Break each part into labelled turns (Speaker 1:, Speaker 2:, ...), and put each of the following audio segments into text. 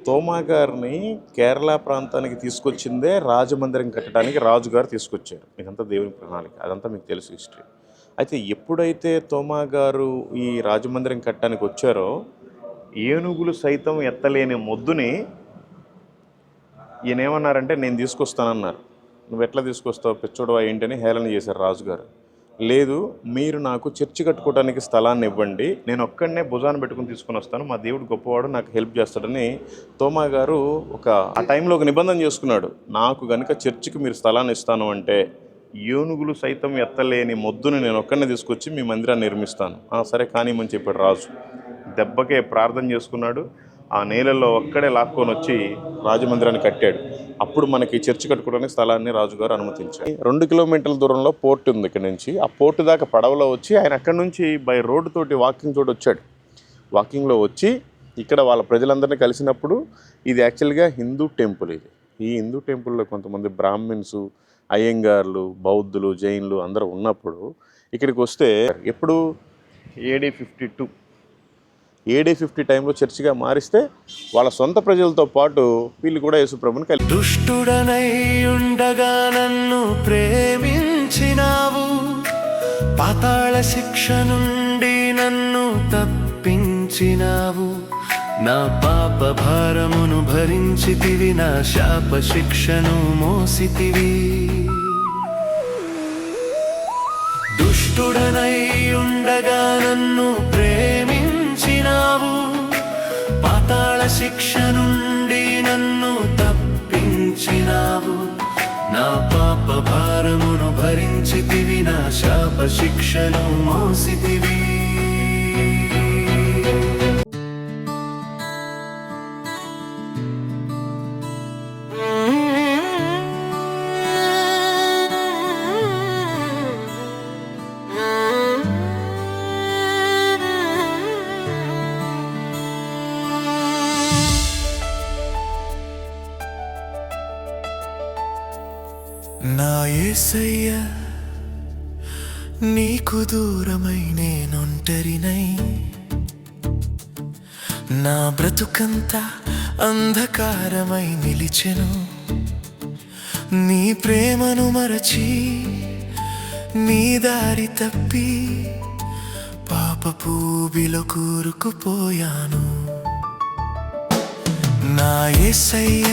Speaker 1: తోమా గారిని కేరళ ప్రాంతానికి తీసుకొచ్చిందే రాజమందిరం కట్టడానికి రాజుగారు తీసుకొచ్చారు. ఇదంతా దేవుని ప్రణాళిక, అదంతా మీకు తెలుసు హిస్టరీ. అయితే ఎప్పుడైతే తోమా గారు ఈ రాజమందిరం కట్టడానికి వచ్చారో ఏనుగులు సైతం ఎత్తలేని మొద్దుని ఈయన ఏమన్నారంటే నేను తీసుకొస్తానన్నారు. నువ్వు ఎట్లా తీసుకొస్తావు పిచ్చోడవా ఏంటని హేళన చేశారు రాజుగారు. లేదు, మీరు నాకు చర్చి కట్టుకోవడానికి స్థలాన్ని ఇవ్వండి, నేను ఒక్కడనే భుజాన్ని పెట్టుకుని తీసుకొని వస్తాను, మా దేవుడు గొప్పవాడు, నాకు హెల్ప్ చేస్తాడని తోమా గారు ఆ టైంలో ఒక నిబంధన చేసుకున్నాడు. నాకు కనుక చర్చికి మీరు స్థలాన్ని ఇస్తాను అంటే ఏనుగులు సైతం ఎత్తలేని మొద్దుని నేను ఒక్కడనే తీసుకొచ్చి మీ మందిరాన్ని నిర్మిస్తాను. సరే కానిమని చెప్పాడు రాజు. దెబ్బకే ప్రార్థన చేసుకున్నాడు. ఆ నేలల్లో ఒక్కడే లాక్కొని వచ్చి రాజమందిరాన్ని కట్టాడు. అప్పుడు మనకి చర్చి కట్టుకోవడానికి స్థలాన్ని రాజుగారు అనుమతించారు. 2 కిలోమీటర్ల దూరంలో పోర్ట్ ఉంది ఇక్కడ నుంచి. ఆ పోర్టు దాకా పడవలో వచ్చి ఆయన అక్కడి నుంచి బై రోడ్డు తోటి వాకింగ్ తోటి వచ్చాడు. వాకింగ్లో వచ్చి ఇక్కడ వాళ్ళ ప్రజలందరినీ కలిసినప్పుడు ఇది యాక్చువల్గా హిందూ టెంపుల్. ఈ హిందూ టెంపుల్లో కొంతమంది బ్రాహ్మిన్స్, అయ్యంగార్లు, బౌద్ధులు, జైన్లు అందరూ ఉన్నప్పుడు ఇక్కడికి వస్తే ఎప్పుడు AD 50 టైంలో చర్చిగా మారిస్తే వాళ్ళ సొంత ప్రజలతో పాటు వీళ్ళు కూడా యేసుప్రభుని కలిసి
Speaker 2: దుష్టుడనై ఉండగా నన్ను ప్రేమించినావు, పాతాళ శిక్ష నుండి నన్ను తప్పించినావు, నా పాప భారమును భరించితివి, నా శాప శిక్షను మోసితివి. దుష్టుడనై ఉండగా నన్ను ప్రేమించినావు, పాతాళ శిక్ష నుండి నన్ను తప్పించినావు, నా పాప భారమును భరించితివి, నా శాప శిక్షను మోసితివి. నా యేసయ్య నీకు దూరమై నేనొంటరినై, నా బ్రతుకంతా అంధకారమై నిలిచెను, నీ ప్రేమను మరచి నీ దారి తప్పి పాపపు ఊబిలో కూరుకుపోయాను. నా యేసయ్య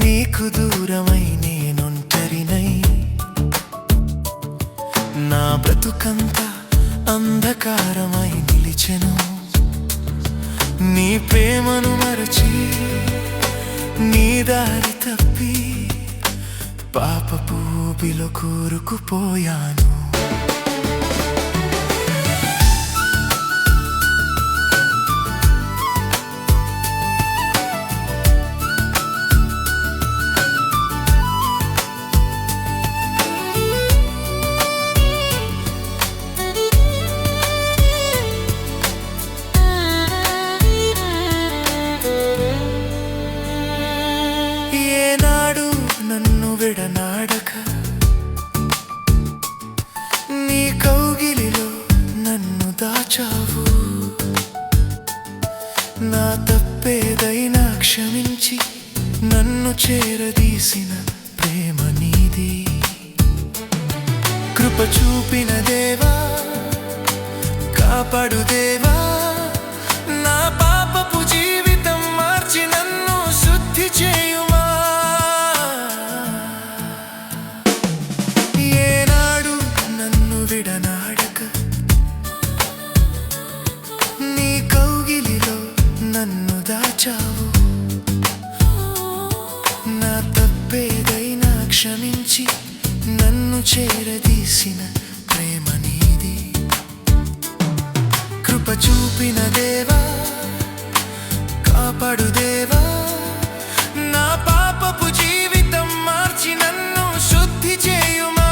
Speaker 2: నీకు దూరమై నేనొంటరినై, నా బ్రతుకంతా అంధకారమై నిలిచెను, నీ ప్రేమను మరచి నీ దారి తప్పి పాపపు ఊబిలో కూరుకుపోయాను. విడనాడక నీ కౌగిలిలో నన్ను దాచావు, నా తప్పేదైనా క్షమించి నన్ను చేరదీసిన ప్రేమ నీది. కృప చూపిన దేవా, కాపాడు దేవా, నా పాపపు జీవితం మార్చి నన్ను శుద్ధి చేయుమా. విడనాడక నీ కౌగిలిలో నన్ను దాచావు, నా తప్పేదైనా క్షమించి నన్ను చేరదీసిన ప్రేమ నీది. కృప చూపిన దేవా, కాపాడు దేవా, నా పాపపు జీవితం మార్చి నన్ను శుద్ధి చేయుమా.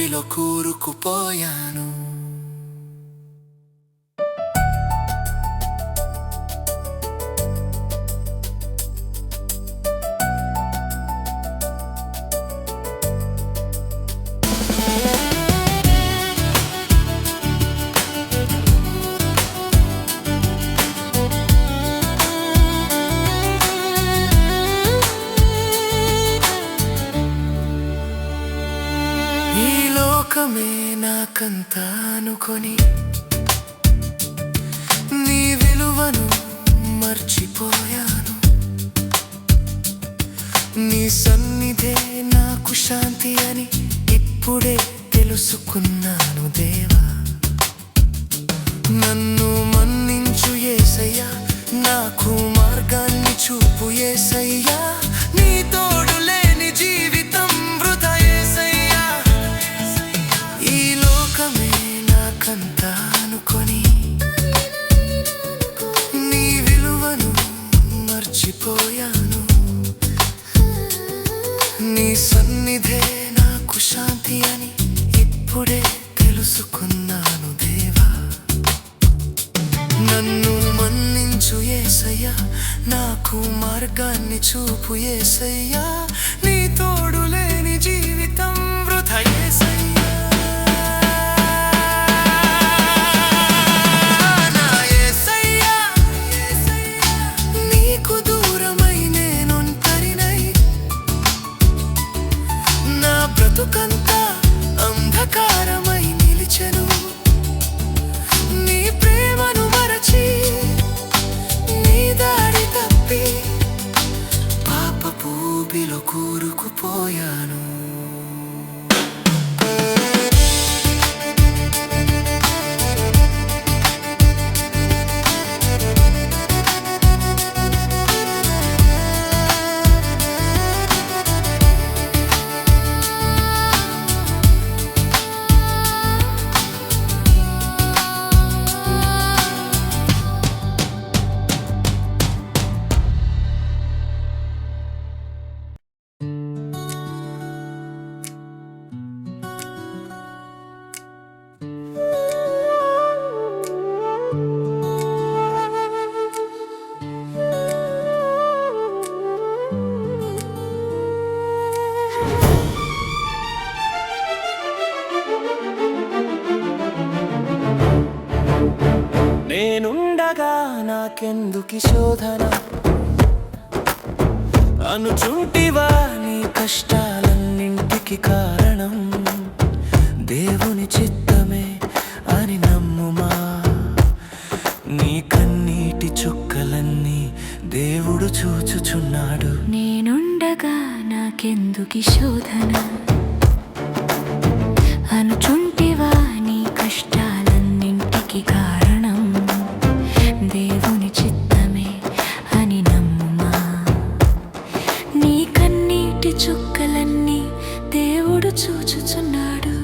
Speaker 2: ఊబిలో కూరుకుపోయాను. ఈ లోకమే నాకంతా అనుకొని నీ విలువను మర్చిపోయాను. నీ సన్నిధే నాకు శాంతి అని ఇప్పుడే తెలుసుకున్నాను దేవా. నన్ను మన్నించు యేసయ్యా, నాకు మార్గాన్ని చూపు యేసయ్యా. నీ తోడు లేని జీవితం వృథా యేసయ్యా. ఈ లోకమే నాకంతా అనుకొని నీ విలువను మర్చిపోయాను. నీ సన్నిధే నాకు శాంతి అని ఇప్పుడే తెలుసుకున్నాను దేవా. నన్ను మన్నించు యేసయ్యా, నాకు మార్గాన్ని చూపు యేసయ్యా. నీ తోడు లేని జీవితం వృథా యేసయ్యా. నా యేసయ్యా, నీకు దూరమై నేనొంటరినై నా బ్రతుకంతా అంధకారమై నిలిచెను. నీ ప్రేమను మరచి నీ దారి తప్పి పాపపు ఊబిలో కూరుకుపోయాను. నేనుండగా నాకెందుకి శోధన అనుచుంటివా? నీ కష్టాలన్నింటికి కారణం దేవుని చిత్తమే అని నమ్ముమా. నీ కన్నీటి చుక్కలన్నీ దేవుడు చూచుచున్నాడు.
Speaker 3: నేనుండగా నాకెందుకి శోధన అనుచుంటివా? నీ కష్టాలన్నింటికి కారణం దేవుని చిత్తమే అని నమ్ముమా. నీ కన్నీటి చుక్కలన్నీ దేవుడు చూచుచున్నాడు.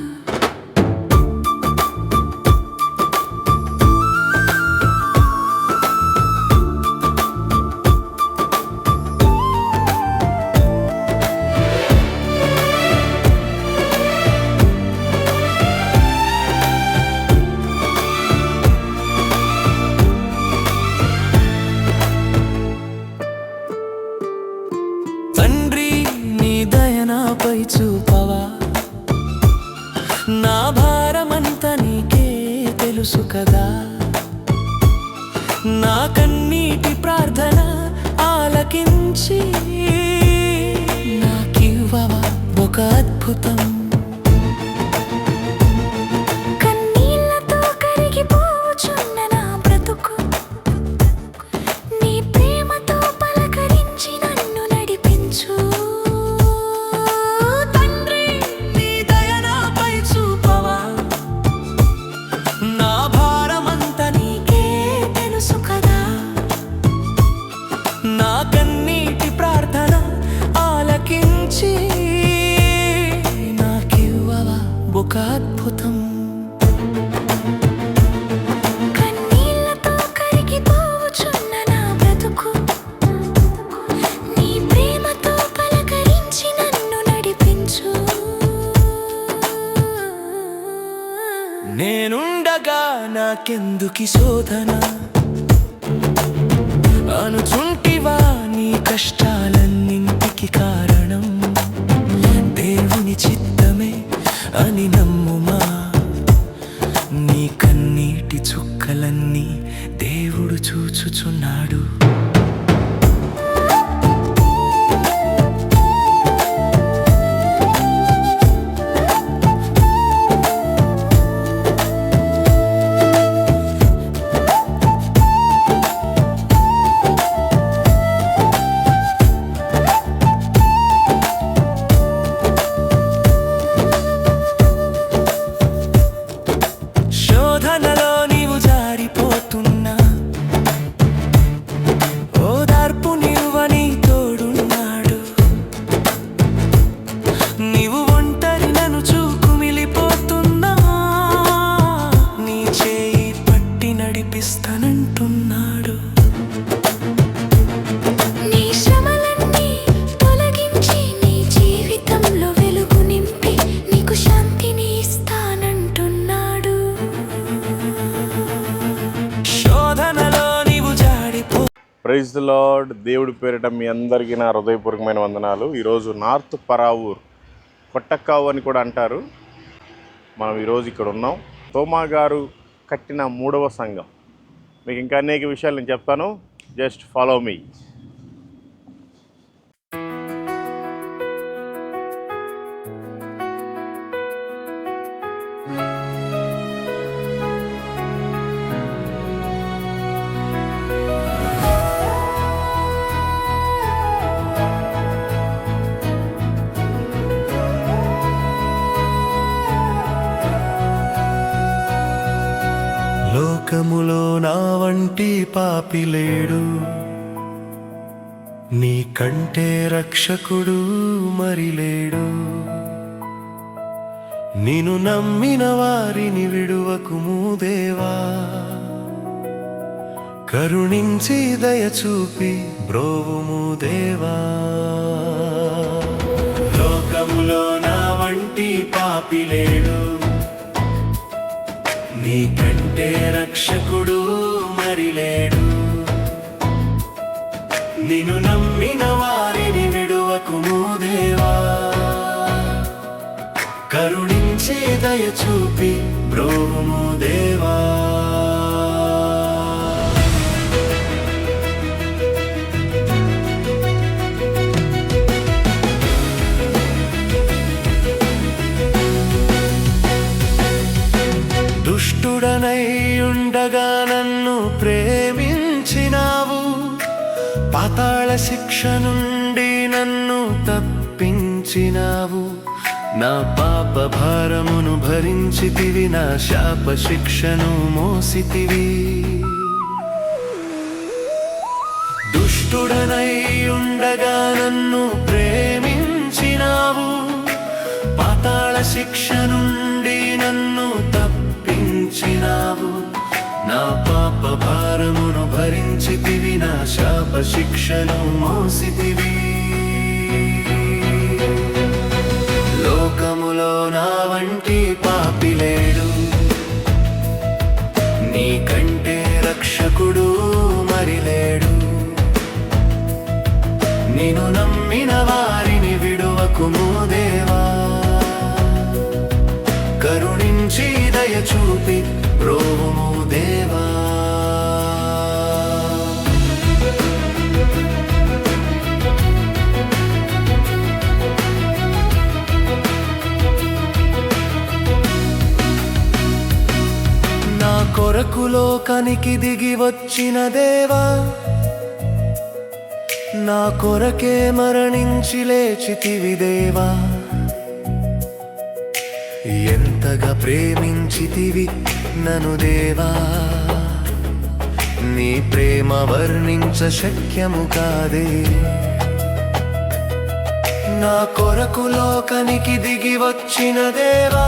Speaker 2: తండ్రి, నీ దయ నాపై చూపవా? నా భారమంతా నీకే తెలుసు కదా. నా కన్నీటి ప్రార్థన ఆలకించి నాకివ్వవా ఒక అద్భుతం.
Speaker 3: కన్నీళ్లతో కరిగిపోచున్న నా బ్రతుకు నీ ప్రేమతో పలకరించి నన్ను నడిపించు.
Speaker 2: తండ్రి, నీ దయ నాపై చూపవా? నా భారమంతా నీకే
Speaker 3: తెలుసు కదా.
Speaker 2: నా కన్నీటి ప్రార్థన ఆలకించి నేనుండగా నాకెందుకి శోధన అనుచుంటివా నీ కష్టాలన్నింటికి కారణం దేవుని చిత్తమే అని నమ్ముమా నీ కన్నీటి చుక్కలన్నీ దేవుడు చూచుచున్నాడు. శోధనలో నీవు జారిపోతున్నా ఓదార్పు నీవని తోడున్నాడు. నీవు ఒంటరి ననుచు కుమిలిపోతున్నా నీ చేయి పట్టి నడిపిస్తానంటున్నాడు.
Speaker 3: నీ శ్రమలన్నీ తొలగించి నీ జీవితంలో వెలుగు నింపి నీకు శాంతిని ఇస్తానంటున్నాడు.
Speaker 2: శోధనలో నీవు జారిపో
Speaker 1: ప్రైజ్ ది లార్డ్. దేవుడి పేరిట మీ అందరికీ నా హృదయపూర్వకమైన వందనాలు. ఈరోజు నార్త్ పరావూర్ కొట్టక్కావు అని కూడా అంటారు. మనం ఈరోజు ఇక్కడ ఉన్నాం. తోమా గారు కట్టిన 3వ సంఘం. మీకు ఇంకా అనేక విషయాలు నేను చెప్తాను. Just follow me.
Speaker 2: లోకములో నా వంటి పాపి లేడు, నీ కంటే రక్షకుడు మరి లేడు. నిన్ను నమ్మిన వారిని విడువకుము దేవా, కరుణించి దయచూపి బ్రోవుము దేవా. లోకములో నా వంటి పాపి లేడు, నీ కంటే రక్షకుడు మరి లేడు. నిన్ను నమ్మిన వారిని విడువకుము దేవా, కరుణించే దయచూపి బ్రోవుము దేవా. దుష్టుడనై ఉండగా నన్ను ప్రేమించినావు, పాతాళ శిక్ష నుండి నన్ను తప్పించినావు. నా పాప భారమును భరించితివి, నా శాప శిక్షను మోసితివి. దుష్టుడనై ఉండగా నన్ను ప్రేమించినావు, పాతాళ శిక్ష నుండి నన్ను తప్పించినావు. నా పాప భారమును భరించితివి, నా శాప శిక్షను మోసితివి. లోకములో నా వంటి పాపి లేడు, నీ కంటే రక్షకుడు మరి లేడు. నిన్ను నమ్మిన వారిని విడువకుము దేవా, కరుణించి దయచూపి బ్రోవుము దేవా. నా కొరకు లోకానికి దిగి వచ్చిన దేవా, నా కొరకే మరణించి లేచితివి దేవా. ఎంతగా ప్రేమించితివి నన్ను దేవా, నీ ప్రేమ వర్ణించ శక్యము కాదే. నా కొరకు లోకానికి దిగి వచ్చిన దేవా,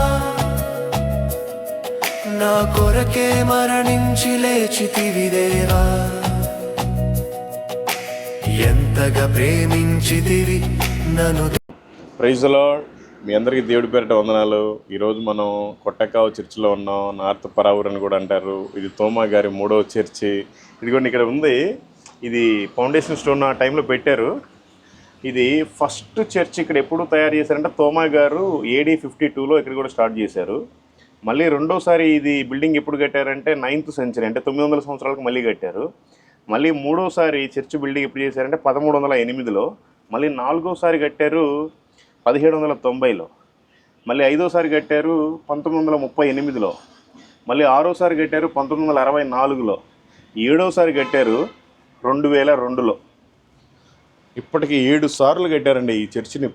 Speaker 2: నా కొరకే మరణించి లేచితివి దేవా. ఎంతగా ప్రేమించితివి నన్ను.
Speaker 1: Praise the lord. మీ అందరికీ దేవుడి పేరిట వందనాలు. ఈరోజు మనం కొట్టకావు చర్చిలో ఉన్నాం. నార్త్ పరావూర్ అని కూడా అంటారు. ఇది తోమా గారి 3వ చర్చి. ఇదిగోండి ఇక్కడ ఉంది. ఇది ఫౌండేషన్ స్టోన్ ఆ టైంలో పెట్టారు. ఇది ఫస్ట్ చర్చ్ ఇక్కడ ఎప్పుడు తయారు చేశారంటే తోమా గారు AD 52లో ఇక్కడ కూడా స్టార్ట్ చేశారు. మళ్ళీ రెండోసారి ఇది బిల్డింగ్ ఎప్పుడు కట్టారంటే 9th సెంచరీ అంటే 900 సంవత్సరాలకు మళ్ళీ కట్టారు. మళ్ళీ మూడోసారి చర్చ్ బిల్డింగ్ ఎప్పుడు చేశారంటే 1308లో. మళ్ళీ నాలుగోసారి కట్టారు 1790లో. మళ్ళీ ఐదోసారి కట్టారు 1938లో. మళ్ళీ ఆరోసారి కట్టారు 1964లో. ఏడోసారి కట్టారు 2002లో. ఇప్పటికి 7 సార్లు కట్టారండి ఈ చర్చిని.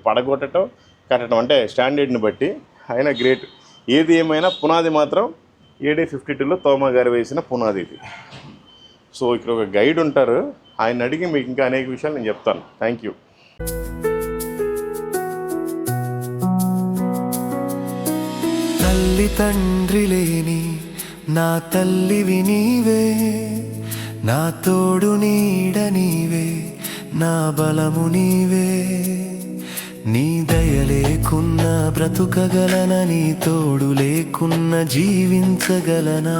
Speaker 1: కట్టడం అంటే స్టాండర్డ్ని బట్టి. అయినా గ్రేట్. ఏది ఏమైనా పునాది మాత్రం AD 52లో తోమా గారు వేసిన పునాది ఇది. సో ఇక్కడ ఒక గైడ్ ఉంటారు. ఆయన అడిగి మీకు ఇంకా అనేక విషయాలు నేను చెప్తాను. Thank you.
Speaker 2: తల్లి తండ్రి లేని నా తల్లివి నీవే, నా తోడు నీడ నీవే, నా బలము నీవే. నీ దయ లేకున్నా బ్రతుకగలన, నీ తోడు లేకున్నా జీవించగలనా.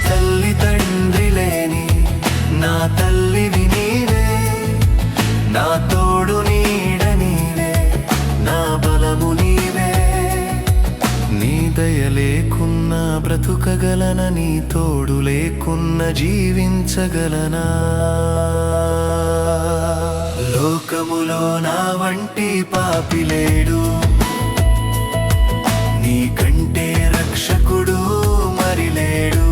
Speaker 2: తల్లి తండ్రి లేని నా తల్లివి నీవే, నా తోడు నీడ నీవే, నా బలము నీవే. నీ దయ లేకున్నా బ్రతుకగలన, నీ తోడు లేకున్నా జీవించగలనా. లోకములో నా వంటి పాపి లేడు, నీ కంటే రక్షకుడు మరి లేడు.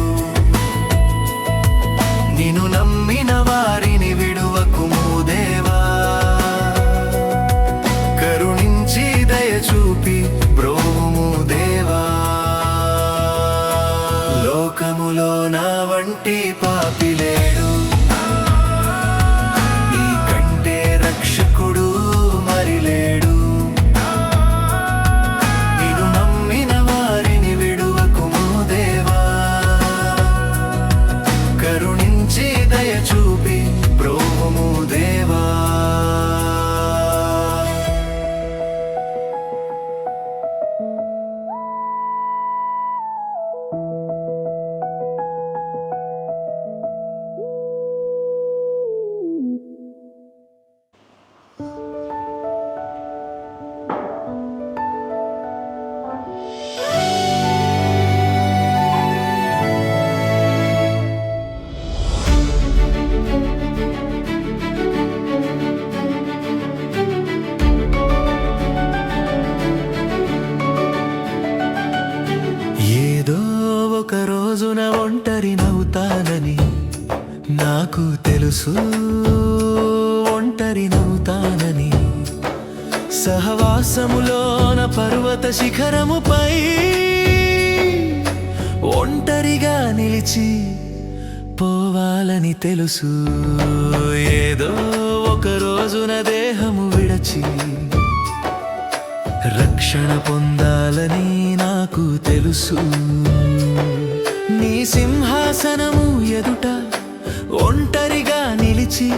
Speaker 2: నిన్ను నమ్మిన వారిని విడువకుము దేవా, కరుణించి దయ చూపి బ్రోవుము దేవా. లోకములో నా వంటి పాపి లేడు, నీ కంటే రక్షకుడు మరి లేడు. నిన్ను నమ్మిన వారిని విడువకుము దేవా, కరుణించి దయ చూపి బ్రోవుము దేవా. ఏదో ఒక రోజున ఒంటరినవుతానని నాకు తెలుసు, ఒంటరినవుతానని. సహవాసములోన పర్వత శిఖరముపై ఒంటరిగా నిలిచి పోవాలని తెలుసు. ఏదో ఒక రోజున దేహము విడచి రక్షణ పొందాలని నాకు తెలుసు. నీ సింహాసనము ఎదుట ఒంటరిగా నిలిచి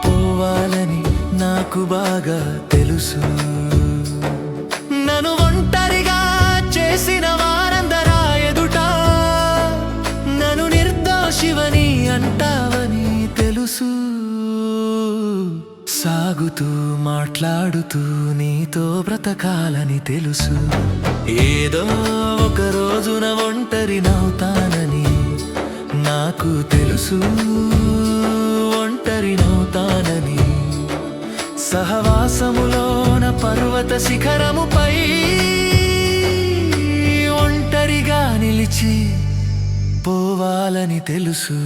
Speaker 2: పోవాలని నాకు బాగా తెలుసు. నన్ను ఒంటరిగా చేసిన వారందరా ఎదుట నన్ను నిర్దోషివని అంటావని తెలుసు. సాగుతూ మాట్లాడుతూ నీతో బ్రతకాలని తెలుసు. ఏదో ఒక రోజున ఒంటరినవుతానని నాకు తెలుసు, ఒంటరినవుతానని. సహవాసములోన పర్వత శిఖరముపై ఒంటరిగా నిలిచి పోవాలని తెలుసు.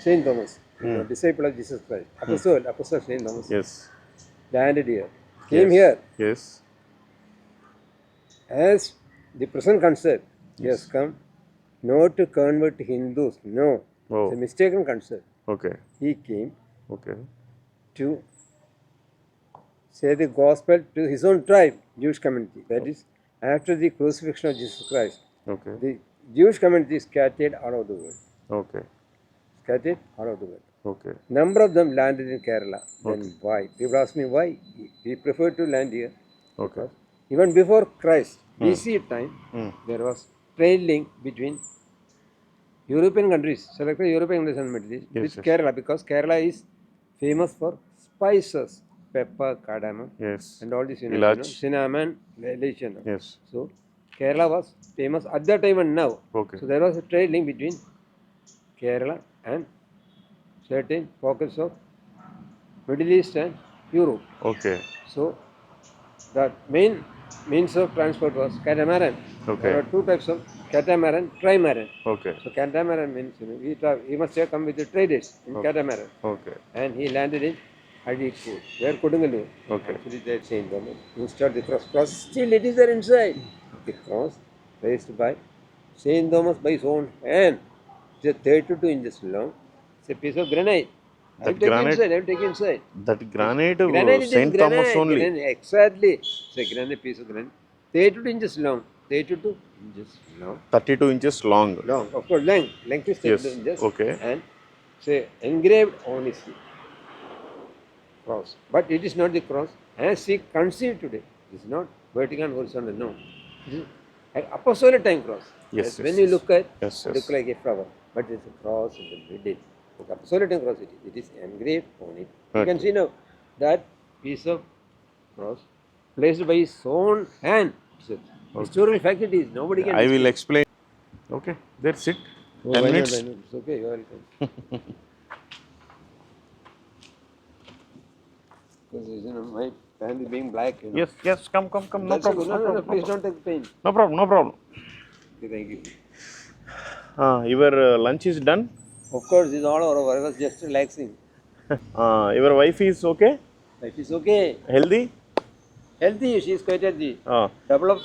Speaker 4: Saint Thomas, disciple of Jesus Christ, Apostle Saint Thomas,
Speaker 1: Yes.
Speaker 4: landed here, came here
Speaker 1: Yes.
Speaker 4: as the present concept. He has come not to convert Hindus, no,
Speaker 1: Oh.
Speaker 4: it's a mistaken concept.
Speaker 1: Okay.
Speaker 4: He came
Speaker 1: Okay.
Speaker 4: to say the gospel to his own tribe, Jewish community. That is, after the crucifixion of Jesus Christ,
Speaker 1: Okay.
Speaker 4: the Jewish community is scattered all over the world.
Speaker 1: Okay
Speaker 4: Scattered all over the world.
Speaker 1: Okay
Speaker 4: Number of them landed in Kerala. Then why? People ask me why. We prefer to land here.
Speaker 1: Okay
Speaker 4: Even before Christ, BC time, there was trade link between European countries, selected European countries and Middle East, with Kerala, because Kerala is famous for spices, pepper, cardamom,
Speaker 1: yes
Speaker 4: and all this,
Speaker 1: Ilach.
Speaker 4: cinnamon, elaichi.
Speaker 1: Yes
Speaker 4: So Kerala was famous at that time and now.
Speaker 1: Okay
Speaker 4: So there was a trade link between Kerala and certain pockets of Middle East and Europe.
Speaker 1: Okay
Speaker 4: So the main means of transport was catamaran.
Speaker 1: Okay.
Speaker 4: There were two types of catamaran, trimaran.
Speaker 1: Okay
Speaker 4: So catamaran means he must have come with the traders in catamaran,
Speaker 1: okay
Speaker 4: and he landed in Adipur, where Kodungalur.
Speaker 1: Okay.
Speaker 4: Actually, they changed them. Installed the cross. Cross still it is there inside. The cross raised by Saint Thomas by his own hand. It's 32 inches long. It's a piece of granite. I'll take
Speaker 1: granite-
Speaker 4: inside. I'll take inside.
Speaker 1: That granite
Speaker 4: Granite, it is
Speaker 1: Saint Thomas
Speaker 4: granite,
Speaker 1: only
Speaker 4: granite, exactly. It's a granite piece of granite. 32 inches long. 32 inches long.
Speaker 1: 32 inches long.
Speaker 4: Long. Of course, length is 32
Speaker 1: Yes,
Speaker 4: inches.
Speaker 1: okay.
Speaker 4: And say engraved on his cross. But it is not the cross as he conceived today. It is not vertical and horizontal. No. It is an apostolic time cross.
Speaker 1: Yes,
Speaker 4: As
Speaker 1: yes,
Speaker 4: when you
Speaker 1: yes.
Speaker 4: look at
Speaker 1: Yes,
Speaker 4: it look like a flower, but it's a cross in the middle. The apostolic time cross it is. It is engraved on it. You can
Speaker 1: Okay.
Speaker 4: see now that piece of cross placed by his own hand. It's a historical fact it is. Nobody can.
Speaker 1: I will explain. Okay, that's it.
Speaker 4: Oh,
Speaker 1: 10
Speaker 4: why not,
Speaker 1: minutes.
Speaker 4: why not? It's okay. You are welcome. Because my family being black.
Speaker 1: Yes, yes, come. No
Speaker 4: That's
Speaker 1: problem.
Speaker 4: good. No, please don't take pain.
Speaker 1: No problem.
Speaker 4: Okay, thank you.
Speaker 1: Your lunch is done.
Speaker 4: Of course, it's all over. I was just relaxing.
Speaker 1: Your wife is okay?
Speaker 4: Life is okay.
Speaker 1: Healthy?
Speaker 4: Healthy, she is quite healthy.
Speaker 1: Uh,
Speaker 4: Double of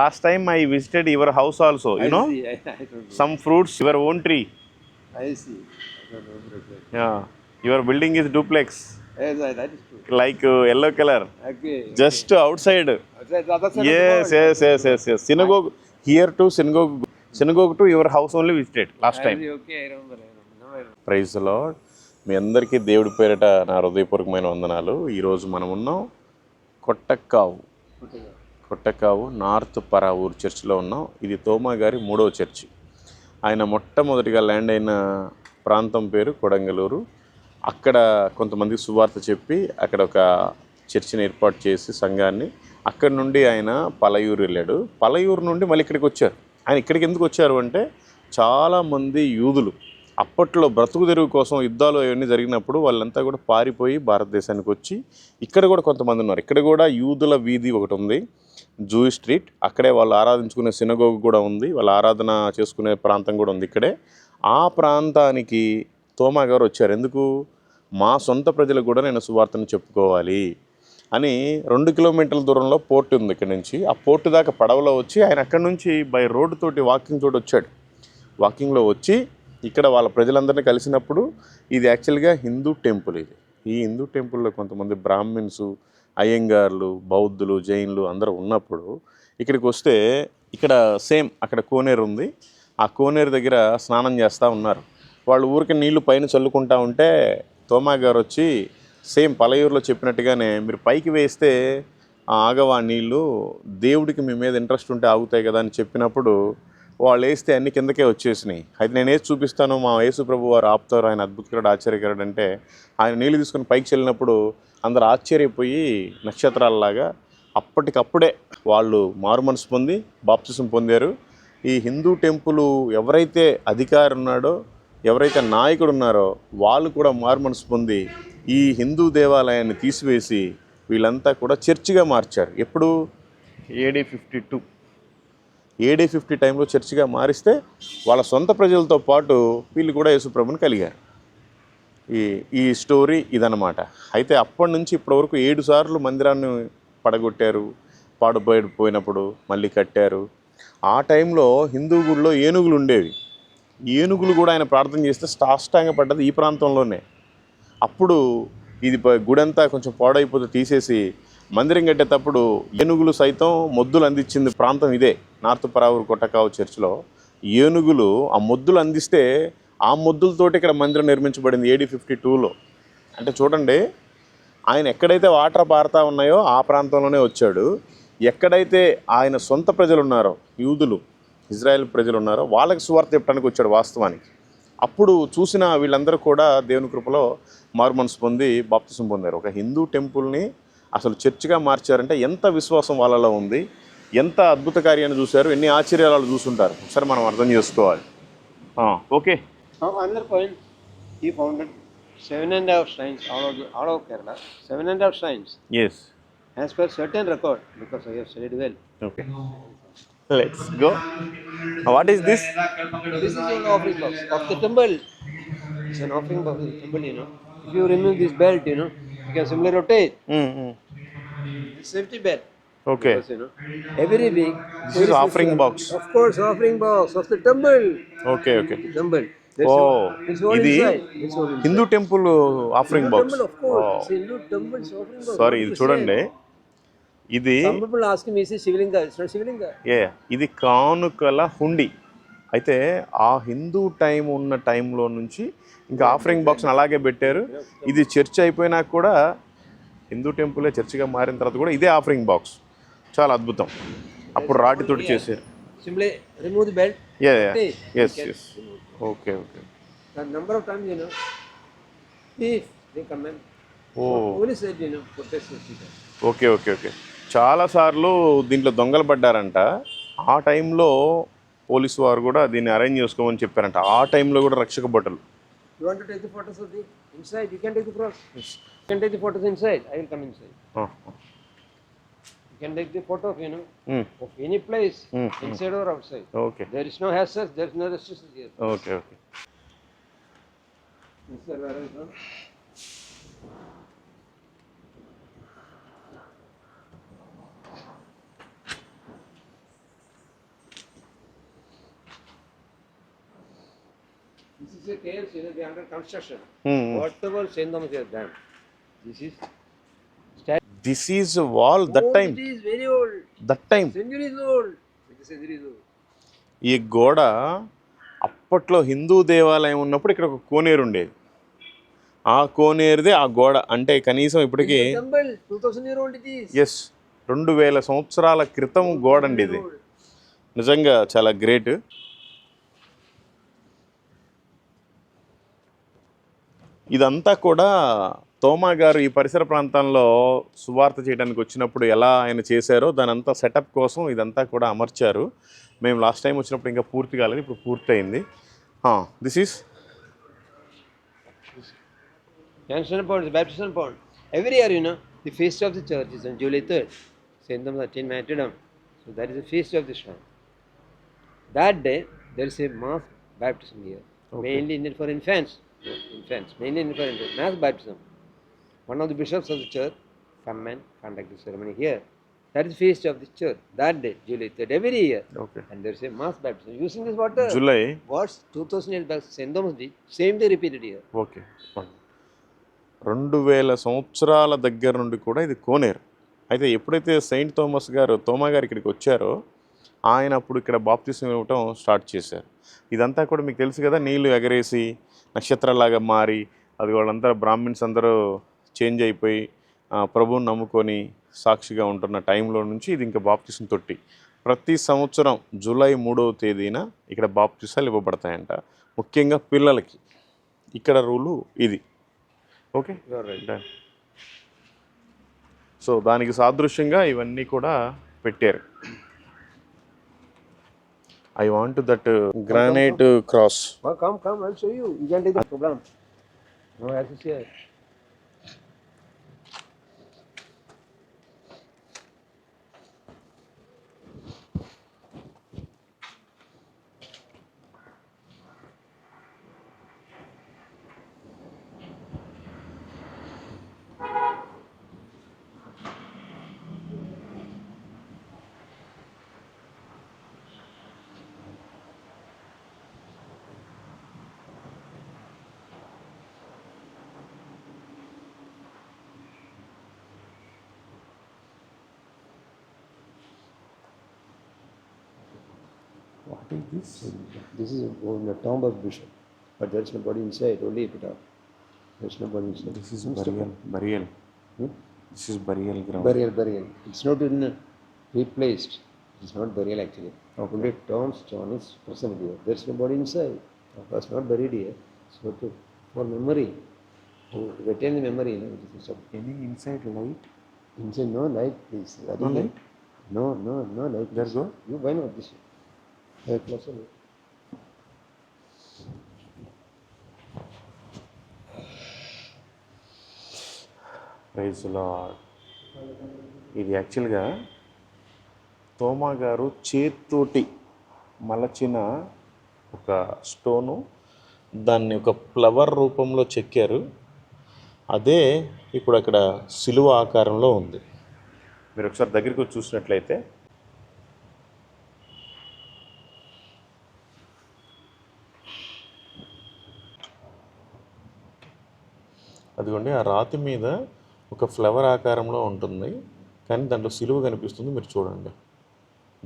Speaker 1: last time I visited your house also. You know,
Speaker 4: I don't know.
Speaker 1: some fruits, your own tree.
Speaker 4: I see. I don't know.
Speaker 1: Yeah, your building is duplex,
Speaker 4: Yes, that is true.
Speaker 1: like yellow color,
Speaker 4: Okay.
Speaker 1: just outside.
Speaker 4: Outside the other side of the
Speaker 1: Yes.
Speaker 4: world.
Speaker 1: Synagogue here to synagogue to your house only visited last time.
Speaker 4: Okay, I remember. Now I remember.
Speaker 1: Praise the lord. మీ అందరికీ దేవుడి పేరిట నా హృదయపూర్వకమైన వందనాలు. ఈరోజు మనం ఉన్నాం కొట్టకావు నార్త్ పరావూర్ చర్చిలో ఉన్నాం. ఇది తోమా గారి 3వ చర్చి. ఆయన మొట్టమొదటిగా ల్యాండ్ అయిన ప్రాంతం పేరు కొడంగలూరు. అక్కడ కొంతమందికి సువార్త చెప్పి అక్కడ ఒక చర్చిని ఏర్పాటు చేసి సంఘాన్ని, అక్కడి నుండి ఆయన పలయూరు వెళ్ళాడు. పలయూరు నుండి మళ్ళీ ఇక్కడికి వచ్చారు. ఆయన ఇక్కడికి ఎందుకు వచ్చారు అంటే, చాలామంది యూదులు అప్పట్లో బ్రతుకు తెరువు కోసం యుద్ధాలు అవన్నీ జరిగినప్పుడు వాళ్ళంతా కూడా పారిపోయి భారతదేశానికి వచ్చి ఇక్కడ కూడా కొంతమంది ఉన్నారు. ఇక్కడ కూడా యూదుల వీధి ఒకటి ఉంది, జూయిష్ స్ట్రీట్. అక్కడే వాళ్ళు ఆరాధించుకునే సినగోగ్ కూడా ఉంది, వాళ్ళ ఆరాధన చేసుకునే ప్రాంతం కూడా ఉంది ఇక్కడే. ఆ ప్రాంతానికి తోమా గారు వచ్చారు. ఎందుకు? మా సొంత ప్రజలకు కూడా నేను సువార్తను చెప్పుకోవాలి అని. 2 కిలోమీటర్ల దూరంలో పోర్ట్ ఉంది ఇక్కడ నుంచి. ఆ పోర్టు దాకా పడవలో వచ్చి ఆయన అక్కడి నుంచి బై రోడ్డు తోటి వాకింగ్ తోటి వచ్చాడు. వాకింగ్లో వచ్చి ఇక్కడ వాళ్ళ ప్రజలందరినీ కలిసినప్పుడు, ఇది యాక్చువల్గా హిందూ టెంపుల్. ఈ హిందూ టెంపుల్లో కొంతమంది బ్రాహ్మిన్స్, అయ్యంగార్లు, బౌద్ధులు, జైన్లు అందరూ ఉన్నప్పుడు ఇక్కడికి వస్తే, ఇక్కడ సేమ్ అక్కడ కోనేరు ఉంది. ఆ కోనేరు దగ్గర స్నానం చేస్తూ ఉన్నారు. వాళ్ళు ఊరికి నీళ్లు పైన చల్లుకుంటా ఉంటే తోమా గారు వచ్చి సేమ్ పలయూరులో చెప్పినట్టుగానే, మీరు పైకి వేస్తే ఆగవా నీళ్ళు, దేవుడికి మీ మీద ఇంట్రెస్ట్ ఉంటే ఆగుతాయి కదా అని చెప్పినప్పుడు వాళ్ళు వేస్తే అన్ని కిందకే వచ్చేసినాయి. అయితే నేను వేసి చూపిస్తాను, మా యేసు ప్రభు వారు ఆపుతారు, ఆయన అద్భుతకరుడు, ఆశ్చర్యకరుడు అంటే ఆయన నీళ్ళు తీసుకొని పైకి చెల్లినప్పుడు అందరు ఆశ్చర్యపోయి నక్షత్రాలలాగా అప్పటికప్పుడే వాళ్ళు మారుమనసు పొంది బాప్తిసం పొందారు. ఈ హిందూ టెంపుల్ ఎవరైతే అధికారి ఉన్నాడో, ఎవరైతే నాయకుడు ఉన్నారో వాళ్ళు కూడా మారుమనసు పొంది ఈ హిందూ దేవాలయాన్ని తీసివేసి వీళ్ళంతా కూడా చర్చిగా మార్చారు. ఎప్పుడు? AD 50 టైంలో చర్చిగా మారిస్తే వాళ్ళ సొంత ప్రజలతో పాటు వీళ్ళు కూడా యేసుప్రభుని కలిగారు. ఈ స్టోరీ ఇదన్నమాట. అయితే అప్పటి నుంచి ఇప్పటి వరకు 7 సార్లు మందిరాన్ని పడగొట్టారు. పాడుపోయినప్పుడు మళ్ళీ కట్టారు. ఆ టైంలో హిందూ గుడిలో ఏనుగులు ఉండేవి. ఏనుగులు కూడా ఆయన ప్రార్థన చేస్తే సాష్టాంగ పడ్డది ఈ ప్రాంతంలోనే. అప్పుడు ఇది గుడంతా కొంచెం పాడైపోతే తీసేసి మందిరం కట్టేటప్పుడు ఏనుగులు సైతం మొద్దులు అందించింది ప్రాంతం ఇదే, నార్త్ పరావూరు కొట్టకావు చర్చిలో. ఏనుగులు ఆ మొద్దులు అందిస్తే ఆ మొద్దులతోటి ఇక్కడ మందిరం నిర్మించబడింది AD 52లో. అంటే చూడండి, ఆయన ఎక్కడైతే వాటర్ పారుతా ఉన్నాయో ఆ ప్రాంతంలోనే వచ్చాడు. ఎక్కడైతే ఆయన సొంత ప్రజలు ఉన్నారో, యూదులు, ఇజ్రాయెల్ ప్రజలు ఉన్నారో వాళ్ళకి సువార్త చెప్పడానికి వచ్చాడు వాస్తవానికి. అప్పుడు చూసిన వీళ్ళందరూ కూడా దేవుని కృపలో మారుమనసు పొంది బాప్తిసం పొందారు. ఒక హిందూ టెంపుల్ని అసలు చర్చిగా మార్చారంటే ఎంత విశ్వాసం వాళ్ళలో ఉంది, ఎంత అద్భుత కార్యాన్ని చూశారు, ఎన్ని ఆశ్చర్యాలు వాళ్ళు చూసుంటారు. ఒకసారి మనం అర్థం చేసుకోవాలి. Okay.
Speaker 4: Now another point, he founded 7.5 shrines all over Kerala. 7.5 shrines,
Speaker 1: yes.
Speaker 4: as per certain record, because I have studied well.
Speaker 1: Okay, let's go. What is this?
Speaker 4: This is an offering box of the temple. It's an offering box of the temple, you know. If you remove this belt, you know, you can simply rotate. This safety belt.
Speaker 1: Okay,
Speaker 4: Because, you know, every week.
Speaker 1: This is offering box.
Speaker 4: Of course, offering box of the temple.
Speaker 1: Okay, okay.
Speaker 4: Temple.
Speaker 1: Oh,
Speaker 4: It's all
Speaker 1: ఇది
Speaker 4: inside. It's all inside.
Speaker 1: Hindu temple offering box.
Speaker 4: Temple, of course. It's Hindu temple's offering box.
Speaker 1: Sorry,
Speaker 4: What
Speaker 1: ఇది
Speaker 4: to say?
Speaker 1: చూడండి, ఇది
Speaker 4: Some people ask me, is it Shivalinga? It's not Shivalinga.
Speaker 1: ఇది కానుకల హుండి. అయితే ఆ Hindu time ఉన్న టైంలో నుంచి ఇంకా ఆఫరింగ్ బాక్స్ని అలాగే పెట్టారు. ఇది చర్చ్ అయిపోయినాక కూడా హిందూ టెంపులే చర్చిగా మారిన తర్వాత కూడా ఇదే ఆఫరింగ్ బాక్స్. చాలా అద్భుతం. అప్పుడు రాటితోటి చేశారు.
Speaker 4: Simply remove the belt.
Speaker 1: Yes. Okay, okay.
Speaker 4: The number of times, you know, if they come and
Speaker 1: oh,
Speaker 4: police said, you know, protest the
Speaker 1: okay, okay, okay. చాలాసార్లు దీంట్లో దొంగలు పడ్డారంట. ఆ టైంలో పోలీసు వారు కూడా దీన్ని అరేంజ్ చేసుకోమని చెప్పారంట. ఆ టైంలో కూడా రక్షక భటులు.
Speaker 4: You want to take the photos of the inside? You can take the photos. You can take the photos inside. I will come inside. You can take the photo of, you know, of any place, inside or outside.
Speaker 1: Okay,
Speaker 4: There is no hazard, there is no restrictions here.
Speaker 1: Okay, okay.
Speaker 4: Mr. Where is it? This is a cave, you know, they are under construction. Whatever Saint Thomas has done, this is
Speaker 1: this is wall that
Speaker 4: old,
Speaker 1: time.
Speaker 4: it is very old,
Speaker 1: that time
Speaker 4: centuries old. It is centuries old.
Speaker 1: ఈ గోడ అప్పట్లో హిందూ దేవాలయం ఉన్నప్పుడు ఇక్కడ ఒక కోనేరు ఉండేది. ఆ కోనేరుదే ఆ గోడ. అంటే కనీసం ఇప్పటికీ
Speaker 4: This is a temple, 2000 year old it is.
Speaker 1: 2000 సంవత్సరాల క్రితం గోడ అండి ఇది. నిజంగా చాలా గ్రేట్. ఇదంతా కూడా తోమా గారు ఈ పరిసర ప్రాంతాల్లో సువార్త చేయడానికి వచ్చినప్పుడు ఎలా ఆయన చేశారో దాని అంతా సెటప్ కోసం ఇదంతా కూడా అమర్చారు. మేము లాస్ట్ టైం వచ్చినప్పుడు ఇంకా పూర్తి కాలేదు, ఇప్పుడు పూర్తయింది. This is
Speaker 4: Youngstown Pond is baptismal pond. Every year, you know, the feast of the church is on July 3rd. Saint Thomas attained martyrdom. So that is the feast of the shrine. That day, there is a mass baptism here. Mainly intended for infants. Mainly intended for infants. Mass baptism. One of the bishops of the church come and conduct the ceremony here. That is feast of the church. That day, July 3rd, every year.
Speaker 1: Okay.
Speaker 4: And there is a mass baptism. Using this water.
Speaker 1: July.
Speaker 4: What's 2000 years back Saint Thomas did, same day repeated here.
Speaker 1: Okay. 2000 సంవత్సరాల దగ్గర నుండి కూడా ఇది కోనేరు. అయితే ఎప్పుడైతే Saint తోమా గారు ఇక్కడికి వచ్చారో ఆయన అప్పుడు ఇక్కడ బాప్తిసం ఇవ్వటం స్టార్ట్ చేశారు. ఇదంతా కూడా మీకు తెలుసు కదా, నీళ్లు ఎగరేసి నక్షత్రాలాగా మారి అది వాళ్ళంతా బ్రాహ్మిన్స్ అందరూ చేంజ్ అయిపోయి ప్రభువుని నమ్ముకొని సాక్షిగా ఉంటున్న టైంలో నుంచి ఇది ఇంకా బాప్తిసం తొట్టి. ప్రతి సంవత్సరం జూలై 3వ తేదీన ఇక్కడ బాప్తిసాలు ఇవ్వబడతాయంట, ముఖ్యంగా పిల్లలకి. ఇక్కడ రూలు ఇది. Okay, done. సో దానికి సాదృశ్యంగా ఇవన్నీ కూడా పెట్టారు. I want that granite cross.
Speaker 4: Well, come, I'll show you. You can take the program. No access here.
Speaker 1: What is this?
Speaker 4: This is the tomb of bishop, but there's no body inside, only epitaph. There's no body inside.
Speaker 1: This is burial. This is burial ground.
Speaker 4: Burial. It's not in replaced. It's not burial actually. Only tombstone is present here. There's no body inside. It was not buried here. So for memory, to retain the memory, it is a
Speaker 1: any inside light?
Speaker 4: inside no light, please.
Speaker 1: No light?
Speaker 4: No light.
Speaker 1: There go.
Speaker 4: You why not this? Have a closer look.
Speaker 1: Praise Lord. ఇది యాక్చువల్గా తోమా గారు చేత్తోటి మలచిన ఒక stone, దాన్ని ఒక flower రూపంలో చెక్కారు. అదే ఇప్పుడు అక్కడ సిలువ ఆకారంలో ఉంది. మీరు ఒకసారి దగ్గరికి వచ్చి చూసినట్లయితే అదిగోండి, ఆ రాతి మీద ఒక ఫ్లవర్ ఆకారంలో ఉంటుంది, కానీ దాంట్లో సిలువ కనిపిస్తుంది. మీరు చూడండి,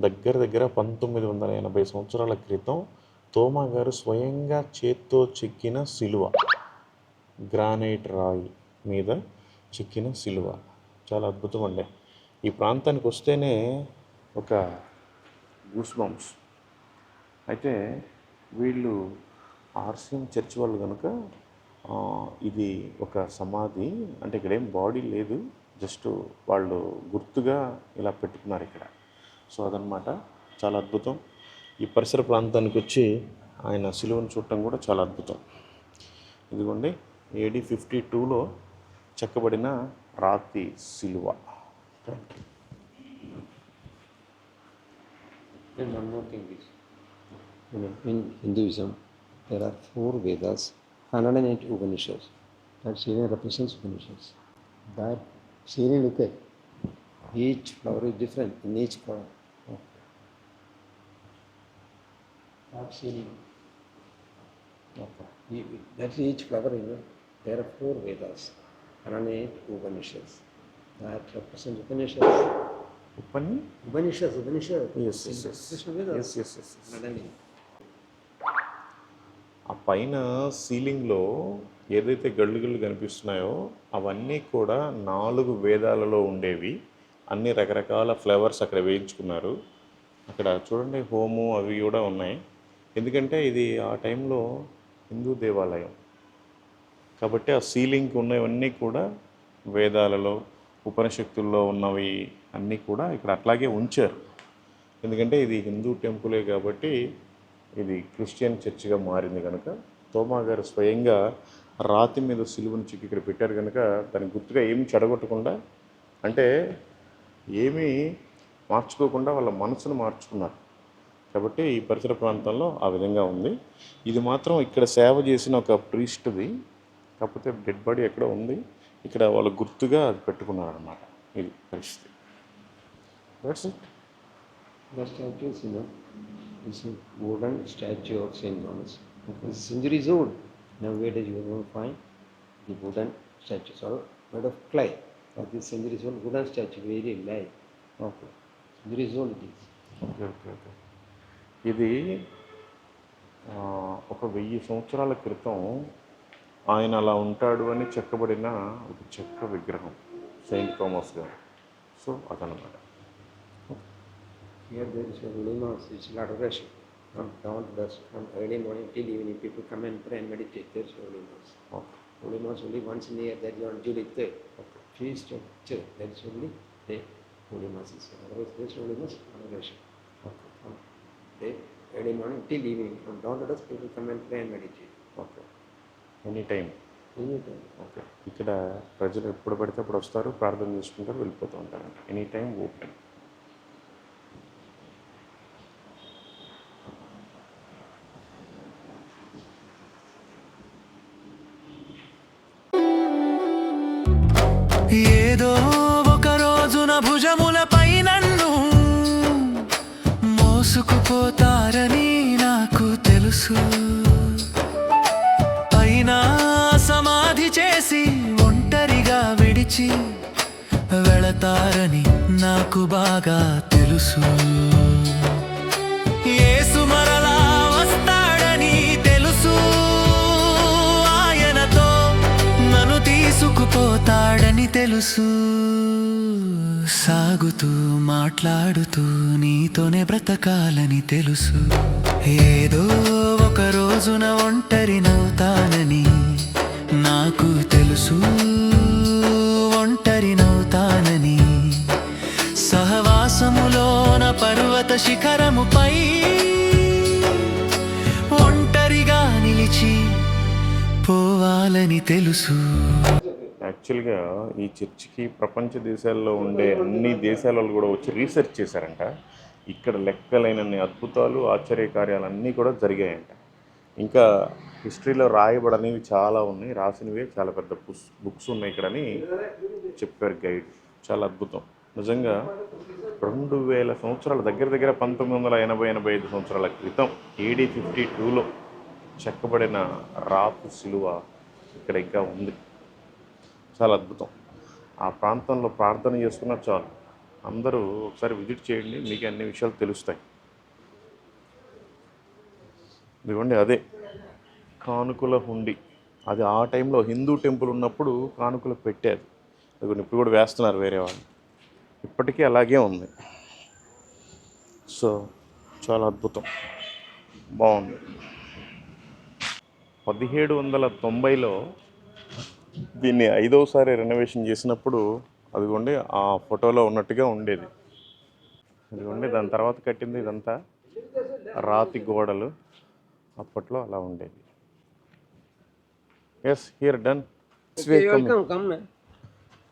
Speaker 1: దగ్గర 1980 సంవత్సరాల క్రితం తోమా గారు స్వయంగా చేత్తో చెక్కిన సిలువ, గ్రానైట్ రాయి మీద చెక్కిన సిలువ. చాలా అద్భుతం అండి. ఈ ప్రాంతానికి వస్తేనే ఒక గూస్ బంప్స్. అయితే వీళ్ళు ఆర్సిఎం చర్చ్ వాళ్ళు కనుక ఇది ఒక సమాధి, అంటే ఇక్కడ ఏం బాడీ లేదు, జస్ట్ వాళ్ళు గుర్తుగా ఇలా పెట్టుకున్నారు ఇక్కడ. సో అదనమాట, చాలా అద్భుతం. ఈ పరిసర ప్రాంతానికి వచ్చి ఆయన సిలువను చూడటం కూడా చాలా అద్భుతం. ఇదిగోండి, AD 52లో చెక్కబడిన రాతి సిలువ.
Speaker 4: And one more thing is, in Hinduism, there are 4 Vedas, 108 Upanishads. That ceiling represents Upanishads. That ceiling, look at, each flower is different in each color. That ceiling. That's each flower, there are 4 Vedas, 108 Upanishads. That represents Upanishads. Upanishads.
Speaker 1: Yes.
Speaker 4: Vedas.
Speaker 1: Yes.
Speaker 4: 108.
Speaker 1: ఆ పైన సీలింగ్లో ఏదైతే గళ్ళు కనిపిస్తున్నాయో అవన్నీ కూడా 4 వేదాలలో ఉండేవి. అన్ని రకరకాల flavours అక్కడ వేయించుకున్నారు. అక్కడ చూడండి, హోము అవి కూడా ఉన్నాయి. ఎందుకంటే ఇది ఆ టైంలో హిందూ దేవాలయం కాబట్టి ఆ సీలింగ్కి ఉన్నవన్నీ కూడా వేదాలలో, ఉపనిషత్తుల్లో ఉన్నవి అన్నీ కూడా ఇక్కడ అట్లాగే ఉంచారు. ఎందుకంటే ఇది హిందూ టెంపులే కాబట్టి ఇది క్రిస్టియన్ చర్చిగా మారింది కనుక తోమా గారు స్వయంగా రాతి మీద సిలువను చెక్కి ఇక్కడ పెట్టారు కనుక దానికి గుర్తుగా ఏమి చెడగొట్టకుండా, అంటే ఏమీ మార్చుకోకుండా వాళ్ళ మనసును మార్చుకున్నారు. కాబట్టి ఈ పరిసర ప్రాంతంలో ఆ విధంగా ఉంది. ఇది మాత్రం ఇక్కడ సేవ చేసిన ఒక ప్రీస్ట్ది, కాకపోతే డెడ్ బాడీ ఎక్కడ ఉంది, ఇక్కడ వాళ్ళు గుర్తుగా అది పెట్టుకున్నారు అన్నమాట. ఇది పరిస్థితి. That's it.
Speaker 4: The statues, is a wooden statue of Saint Thomas. It's centuries old. Nowadays you won't find the wooden statues are made of clay. But this centuries old wooden statue, very light.
Speaker 1: Okay
Speaker 4: Centuries old it is.
Speaker 1: Okay. ఇది 1000 సంవత్సరాల క్రితం ఆయన అలా ఉంటాడు అని చెక్కబడిన ఒక చెక్క విగ్రహం సెయింట్ థామస్ గారు. సో అదనమాట.
Speaker 4: Here there is a holy mass, it's a lot of rush. From dawn to dusk, from early morning till evening, people come and pray and meditate. There's holy mass.
Speaker 1: Okay
Speaker 4: Holy mass only once in a year, that is on July 3rd. Feast of church, that is only day holy mass is. Otherwise there's holy mass on rush. From day, early morning till evening, from dawn to dusk, people come and pray and meditate.
Speaker 1: Okay. Any time.
Speaker 4: Anytime.
Speaker 1: Okay. ఇక్కడ ప్రజలు ఎప్పుడు పడితే అప్పుడు వస్తారు, ప్రార్థన చేసుకుంటారు, వెళ్ళిపోతూ ఉంటారు. Any time open.
Speaker 2: ఏదో ఒక రోజున భుజములపై నన్ను మోసుకుపోతారని నాకు తెలుసు. అయినా సమాధి చేసి ఒంటరిగా విడిచి వెళతారని నాకు బాగా తెలుసు. యేసు తెలుసు సాగుతూ మాట్లాడుతూ నీతోనే బ్రతకాలని తెలుసు ఏదో ఒక రోజున ఒంటరినవుతానని నాకు తెలుసు ఒంటరినవుతానని సహవాసములోన పర్వత శిఖరముపై ఒంటరిగా నిలిచి పోవాలని తెలుసు.
Speaker 1: యాక్చువల్గా ఈ చర్చికి ప్రపంచ దేశాల్లో ఉండే అన్ని దేశాల వాళ్ళు కూడా వచ్చి రీసెర్చ్ చేశారంట. ఇక్కడ లెక్కలైనన్ని అద్భుతాలు ఆశ్చర్యకార్యాలు అన్నీ కూడా జరిగాయంట. ఇంకా హిస్టరీలో రాయబడనివి చాలా ఉన్నాయి, రాసినవే చాలా పెద్ద బుక్స్ ఉన్నాయి ఇక్కడని చెప్పారు గైడ్. చాలా అద్భుతం నిజంగా. 2000 సంవత్సరాల దగ్గర 1980-85 సంవత్సరాల క్రితం AD 52లో చెక్కబడిన రాపు శిలువ ఇక్కడ ఇంకా ఉంది. చాలా అద్భుతం. ఆ ప్రాంతంలో ప్రార్థన చేసుకున్నా చాలు. అందరూ ఒకసారి విజిట్ చేయండి, మీకు అన్ని విషయాలు తెలుస్తాయి. ఇదిగోండి అదే కానుకల హుండీ. అది ఆ టైంలో హిందూ టెంపుల్ ఉన్నప్పుడు కానుకలు పెట్టారు. ఇదిగోండి ఇప్పుడు కూడా వేస్తున్నారు వేరే వాళ్ళు. ఇప్పటికీ అలాగే ఉంది. సో చాలా అద్భుతం, బాగుంది. 1790లో దీన్ని 5వసారి రెనోవేషన్ చేసినప్పుడు అదిగోండి ఆ ఫోటోలో ఉన్నట్టుగా ఉండేది. ఇదిగోండి దాని తర్వాత కట్టింది ఇదంతా రాతి గోడలు. అప్పట్లో అలా ఉండేది. Yes here done.
Speaker 4: Come na.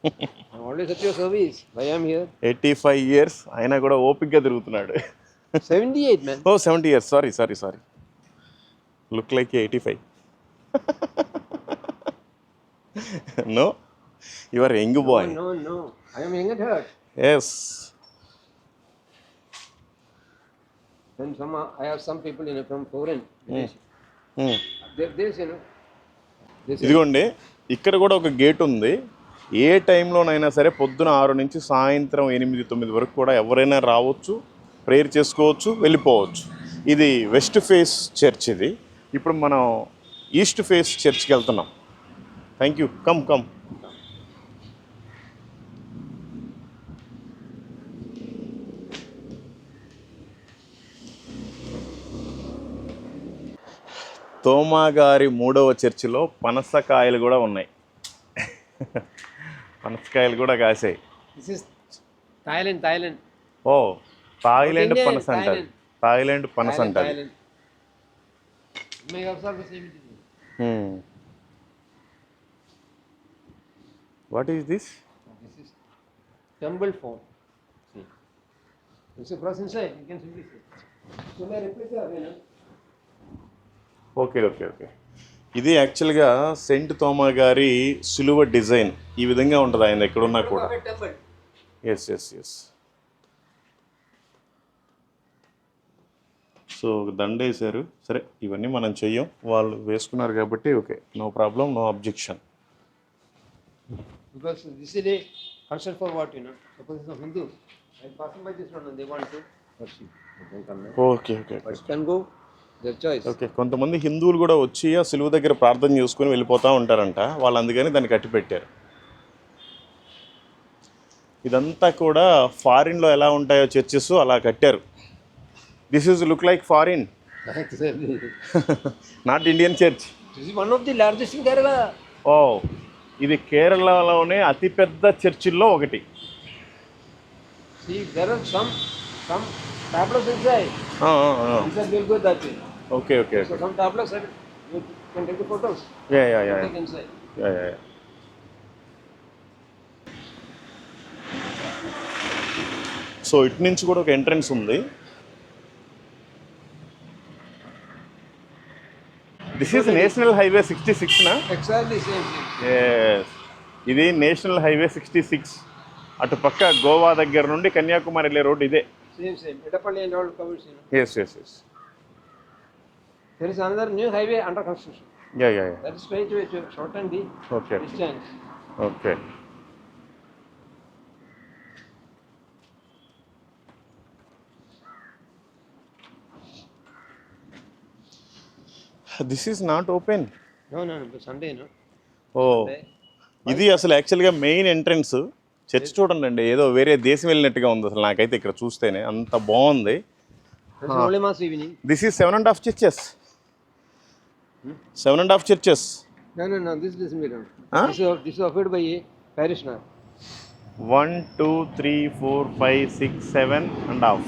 Speaker 4: I'm always at your service. Why I'm here?
Speaker 1: 85 years అయినా కూడా ఓపిక్గా తిరుగుతున్నాడు.
Speaker 4: 78 man.
Speaker 1: Oh 70 years, sorry look like 85. No, you are a young boy.
Speaker 4: No. I am young at heart.
Speaker 1: Yes.
Speaker 4: Then I have some people from foreign.
Speaker 1: Hmm.
Speaker 4: There's
Speaker 1: ఇదిగోండి ఇక్కడ కూడా ఒక gate ఉంది. ఏ టైంలోనైనా సరే పొద్దున 6 నుంచి సాయంత్రం 8-9 వరకు కూడా ఎవరైనా రావచ్చు, ప్రేయర్ చేసుకోవచ్చు, వెళ్ళిపోవచ్చు. ఇది వెస్ట్ ఫేస్ చర్చ్. ఇది ఇప్పుడు మనం ఈస్ట్ ఫేస్ చర్చ్కి వెళ్తున్నాం. Thank you. కమ్. తోమా గారి 3వ చర్చిలో పనసకాయలు కూడా ఉన్నాయి. పనసకాయలు కూడా కాసాయి.
Speaker 4: This is Thailand.
Speaker 1: Oh Thailand
Speaker 4: Indian,
Speaker 1: పనస అంటారు. థాయిలాండ్ పనస అంటారు.
Speaker 4: Thailand. You may observe the same thing.
Speaker 1: What is this?
Speaker 4: This is tumble form. See. If you cross inside, you can simply see. So my replica,
Speaker 1: okay. ఇది యాక్చువల్గా Saint తోమా గారి సిలువ design ఈ విధంగా ఉంటుంది ఆయన ఎక్కడున్నా కూడా. ఎస్. సో దండ వేశారు. సరే ఇవన్నీ మనం చెయ్యం, వాళ్ళు వేసుకున్నారు కాబట్టి okay, no problem, no objection.
Speaker 4: Because this is a concern for what, suppose it's a Hindu, I'm passing by this one and they want to worship. They can come now.
Speaker 1: Okay.
Speaker 4: But it can go, their choice.
Speaker 1: Okay. కొంతమంది హిందువులు కూడా వచ్చి ఆ సిలువ దగ్గర ప్రార్థన చేసుకుని వెళ్ళిపోతూ ఉంటారంట. వాళ్ళు అందుకని దాన్ని కట్టి పెట్టారు. ఇదంతా కూడా ఫారిన్లో ఎలా ఉంటాయో చర్చెస్ అలా కట్టారు. This is look like foreign,
Speaker 4: Exactly.
Speaker 1: Not Indian church.
Speaker 4: This is one of the largest in Kerala.
Speaker 1: ఓ ఇది కేరళలోనే అతిపెద్ద చర్చిల్లో ఒకటి.
Speaker 4: See, there are some tableaus inside. Inside will go that way.
Speaker 1: Okay.
Speaker 4: So some tableaus, you can take the photos.
Speaker 1: Yeah.
Speaker 4: Take inside.
Speaker 1: So ఇటు నుంచి కూడా ఒక entrance ఉంది. This is national highway 66 నా?
Speaker 4: Exactly same.
Speaker 1: ఎస్, ఇది national highway 66. అటు పక్క గోవా దగ్గర నుండి కన్యాకుమారి వెళ్ళే రోడ్ ఇదే.
Speaker 4: Same. Edapalli and all covers.
Speaker 1: Yes.
Speaker 4: There is another new highway under construction.
Speaker 1: Yeah.
Speaker 4: That is straight way to shorten the
Speaker 1: okay.
Speaker 4: distance.
Speaker 1: Okay. This is not open.
Speaker 4: No, but Sunday, no.
Speaker 1: Oh,
Speaker 4: Sunday.
Speaker 1: ఇది అసలు యాక్చువల్గా main entrance. Church చూడండి అండి, ఏదో వేరే దేశం వెళ్ళినట్టుగా ఉంది అసలు నాకైతే ఇక్కడ చూస్తేనే, అంత బాగుంది.
Speaker 4: That's only mass evening.
Speaker 1: This is 7.5 churches. 7.5 churches.
Speaker 4: No. This doesn't belong.
Speaker 1: Huh?
Speaker 4: This is offered by a parishioner.
Speaker 1: 1, 2, 3, 4, 5, 6, 7.5.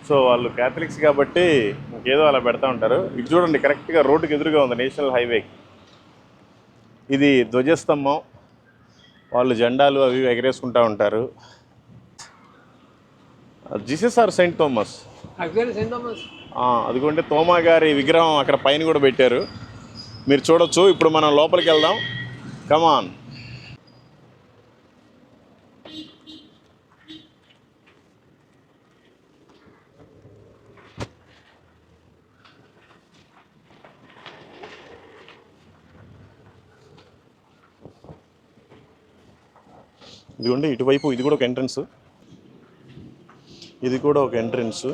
Speaker 1: So వాళ్ళు క్యాథలిక్స్ కాబట్టి ఏదో అలా పెడతా ఉంటారు. ఇది చూడండి కరెక్ట్గా రోడ్డుకి ఎదురుగా ఉంది, నేషనల్ హైవే. ఇది ధ్వజస్తంభం, వాళ్ళు జెండాలు అవి ఎగరేసుకుంటూ ఉంటారు. Jesus or Saint Thomas?
Speaker 4: Actually, Saint Thomas.
Speaker 1: అదిగోండి తోమా గారి విగ్రహం అక్కడ పైన కూడా పెట్టారు, మీరు చూడొచ్చు. ఇప్పుడు మనం లోపలికి వెళ్దాం, కమాన్. ఇదిగోండి ఇటువైపు ఇది కూడా ఒక ఎంట్రన్స్, ఇది కూడా ఒక ఎంట్రన్స్.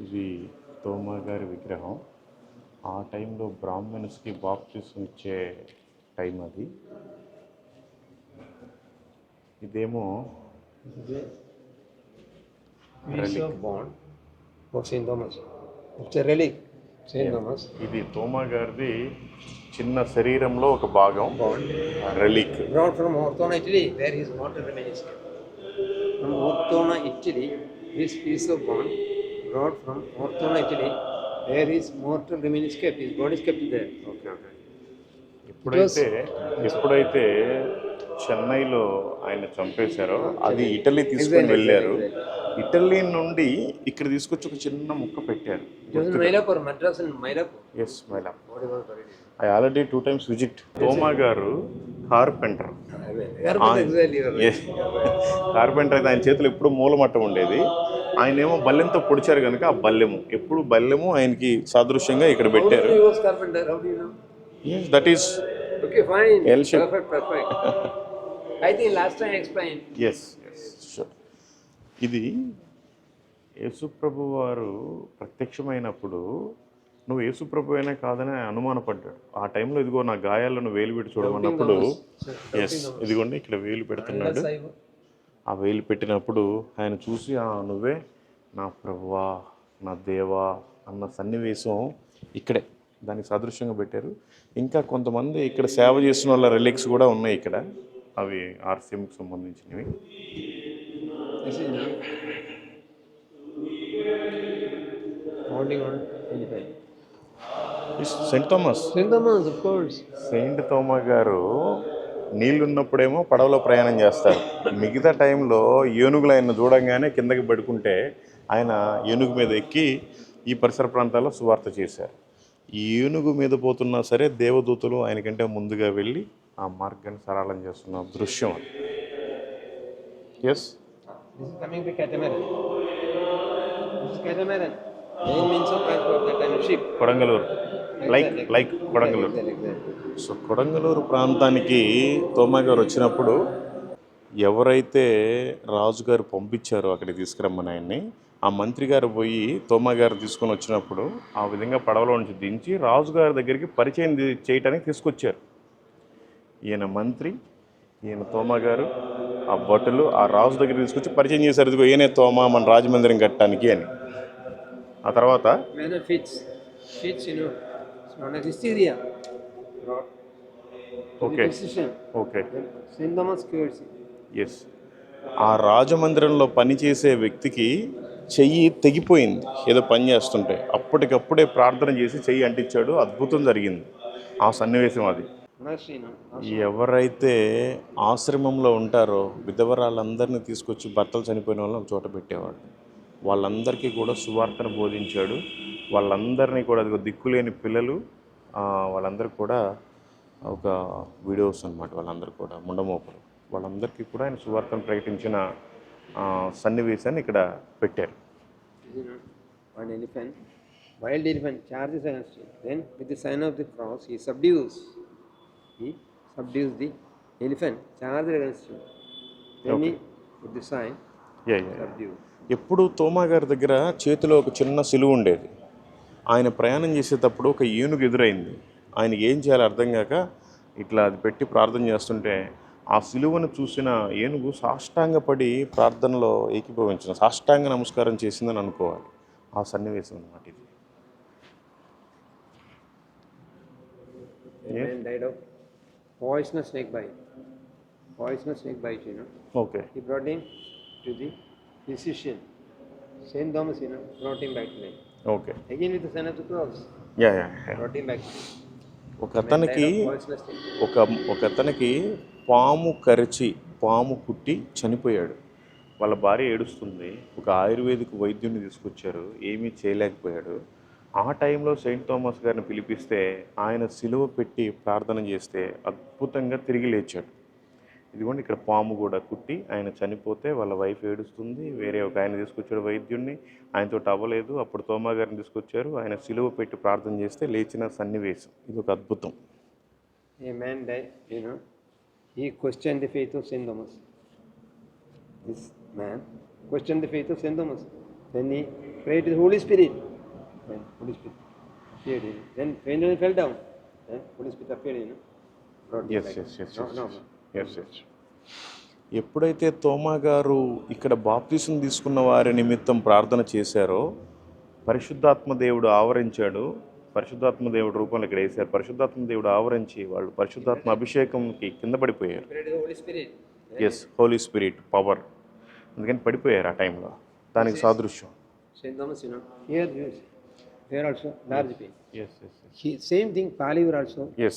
Speaker 1: ఇది తోమా గారి విగ్రహం. ఆ టైంలో బ్రాహ్మణ్స్కి బాప్టిజం ఇచ్చే టైం అది. ఇదేమో
Speaker 4: Piece of bond of Saint Thomas. It's a relic. Saint Thomas.
Speaker 1: ఇది తోమా గారిది చిన్న శరీరంలో ఒక భాగం, relic.
Speaker 4: Brought from Ortona, Italy, where his mortal remains kept. From Ortona, Italy, this piece of bond brought from Ortona, Italy, where his mortal remains kept. His body is kept there.
Speaker 1: Okay. ఎప్పుడైతే చెన్నైలో ఆయన చంపేశారో అది Italy తీసుకొని వెళ్ళారు. Italy నుండి ఇక్కడ తీసుకొచ్చి ఒక చిన్న ముక్క పెట్టారు.
Speaker 4: It was in Mylapore, Madras and Mylapore.
Speaker 1: Yes, I already 2 times visit. తోమా గారు కార్పెంటర్. కార్పెంటర్ అయితే ఆయన చేతులు ఎప్పుడు మూలమట్టం ఉండేది. ఆయన ఏమో బల్లెంతో పొడిచారు కనుక ఆ బల్లెము ఎప్పుడు బల్లెము ఆయనకి సాదృశ్యంగా ఇక్కడ పెట్టారు.
Speaker 4: He was carpenter. How do you know?
Speaker 1: Yes, that is
Speaker 4: Okay, fine.
Speaker 1: L shape.
Speaker 4: Perfect. I think last time I explained.
Speaker 1: yes, sure. ఇది యేసుప్రభు వారు ప్రత్యక్షమైనప్పుడు నువ్వు యేసుప్రభు అయినా కాదని అనుమానపడ్డాడు. ఆ టైంలో ఇదిగో నా గాయాలను వేలు పెట్టి చూడమన్నప్పుడు, ఎస్ ఇదిగోండి ఇక్కడ వేలు పెడుతున్నాడు. ఆ వేలు పెట్టినప్పుడు ఆయన చూసి నువ్వే నా ప్రభువా నా దేవా అన్న సన్నివేశం ఇక్కడే దానికి సాదృశ్యంగా పెట్టారు. ఇంకా కొంతమంది ఇక్కడ సేవ చేసిన వాళ్ళ రిలిక్స్ కూడా ఉన్నాయి ఇక్కడ, అవి ఆర్సీఎంకి సంబంధించినవి. Saint Thomas.
Speaker 4: Saint Thomas, of course.
Speaker 1: Saint Thoma గారు నీళ్ళు ఉన్నప్పుడేమో పడవలో ప్రయాణం చేస్తారు, మిగతా టైంలో ఏనుగులు ఆయన చూడంగానే కిందకి పడుకుంటే ఆయన ఏనుగు మీద ఎక్కి ఈ పరిసర ప్రాంతాల్లో సువార్త చేశారు. ఈ ఏనుగు మీద పోతున్నా సరే దేవదూతలు ఆయనకంటే ముందుగా వెళ్ళి ఆ మార్గాన్ని సరళం చేస్తున్న దృశ్యం అది. Yes,
Speaker 4: This is coming by catamaran. This is catamaran. Main means of transport that kind of ship.
Speaker 1: Kodungallur, like Kodungallur.
Speaker 4: Exactly.
Speaker 1: So Kodungallur ప్రాంతానికి తోమా గారు వచ్చినప్పుడు ఎవరైతే రాజుగారు పంపించారో అక్కడికి తీసుకురమ్మని ఆయన్ని, ఆ మంత్రి గారు పోయి తోమా గారు తీసుకొని వచ్చినప్పుడు ఆ విధంగా పడవలో నుంచి దించి రాజుగారి దగ్గరికి పరిచయం చేయడానికి తీసుకొచ్చారు. ఈయన మంత్రి, ఈయన తోమా గారు, ఆ భటులు ఆ రాజు దగ్గర తీసుకొచ్చి పరిచయం చేశారు, ఇదిగో ఈయనే తోమా మన రాజమందిరం కట్టడానికి అని. ఆ తర్వాత
Speaker 4: Man of fits, you know, it's known as hysteria.
Speaker 1: Okay
Speaker 4: Decision.
Speaker 1: Okay
Speaker 4: Saint Thomas cures it.
Speaker 1: Yes, ఆ రాజమందిరంలో పనిచేసే వ్యక్తికి చెయ్యి తెగిపోయింది ఏదో పని చేస్తుంటే, అప్పటికప్పుడే ప్రార్థన చేసి చెయ్యి అంటించాడు, అద్భుతం జరిగింది. ఆ సన్నివేశం అది.
Speaker 4: Mercy, no?
Speaker 1: ఎవరైతే ఆశ్రమంలో ఉంటారో విధవరాళ్ళందరినీ తీసుకొచ్చి భర్తలు చనిపోయిన వాళ్ళని ఒక చోట పెట్టేవాడు. వాళ్ళందరికీ కూడా సువార్తను బోధించాడు. వాళ్ళందరినీ కూడా అదిగో దిక్కులేని పిల్లలు వాళ్ళందరూ కూడా ఒక వీడియోస్ అన్నమాట. వాళ్ళందరూ కూడా ముండమోపలు వాళ్ళందరికీ కూడా ఆయన సువార్తను ప్రకటించిన సన్నివేశాన్ని ఇక్కడ పెట్టారు.
Speaker 4: One elephant, wild elephant charges against him. Then with the sign of the cross he subdues the elephant charged against him. Then he with the sign subdues.
Speaker 1: ఎప్పుడు తోమా గారి దగ్గర చేతిలో ఒక చిన్న సిలువ ఉండేది. ఆయన ప్రయాణం చేసేటప్పుడు ఒక ఏనుగు ఎదురైంది. ఆయనకి ఏం చేయాలో అర్థం కాక ఇట్లా అది పెట్టి ప్రార్థన చేస్తుంటే ఆ సిలువను చూసిన ఏనుగు సాష్టాంగపడి ప్రార్థనలో ఏకీభవించిన సాష్టాంగ నమస్కారం చేసిందని అనుకోవాలి. ఆ సన్నివేశం అన్నమాట ఇది.
Speaker 4: A man died of poisonous snake bite.
Speaker 1: Okay.
Speaker 4: He brought him to the physician. Saint Thomas, brought him back to life.
Speaker 1: Okay.
Speaker 4: Again with the sign of the cross. Brought him back to life.
Speaker 1: ఒక అతనికి పాము కరిచి పాము కుట్టి చనిపోయాడు. వాళ్ళ భార్య ఏడుస్తుంది. ఒక ఆయుర్వేదిక్ వైద్యుని తీసుకొచ్చారు. ఏమీ చేయలేకపోయాడు. ఆ టైంలో సెయింట్ థామస్ గారిని పిలిపిస్తే ఆయన సిలువ పెట్టి ప్రార్థన చేస్తే అద్భుతంగా తిరిగి లేచాడు. ఇదిగోండి ఇక్కడ పాము కూడా కుట్టి ఆయన చనిపోతే వాళ్ళ వైఫ్ ఏడుస్తుంది. వేరే ఒక ఆయన తీసుకొచ్చాడు వైద్యుడిని. ఆయనతో అవ్వలేదు. అప్పుడు తోమా గారిని తీసుకొచ్చారు. ఆయన సిలువ పెట్టి ప్రార్థన చేస్తే లేచిన సన్నివేశం. ఇది ఒక అద్భుతం.
Speaker 4: A man died, he questioned the faith of Saint Thomas. This man questioned the faith of Saint Thomas. Then he prayed to the Holy Spirit. Then Holy Spirit appeared. Then when he fell down, then Holy Spirit appeared. Brought him back.
Speaker 1: Yes. ఎప్పుడైతే తోమా గారు ఇక్కడ బాప్తిసం తీసుకున్న వారి నిమిత్తం ప్రార్థన చేశారో పరిశుద్ధాత్మ దేవుడు ఆవరించాడు. పరిశుద్ధాత్మ దేవుడు రూపంలో ఇక్కడ వేశారు. పరిశుద్ధాత్మ దేవుడు ఆవరించి వాళ్ళు పరిశుద్ధాత్మ అభిషేకంకి కింద పడిపోయారు. Yes, holy spirit power. అందుకని పడిపోయారు ఆ టైంలో. దానికి సాదృశ్యం.
Speaker 4: Saint Thomas, here also large pain. Yes. Same thing, Palivar also.
Speaker 1: Yes.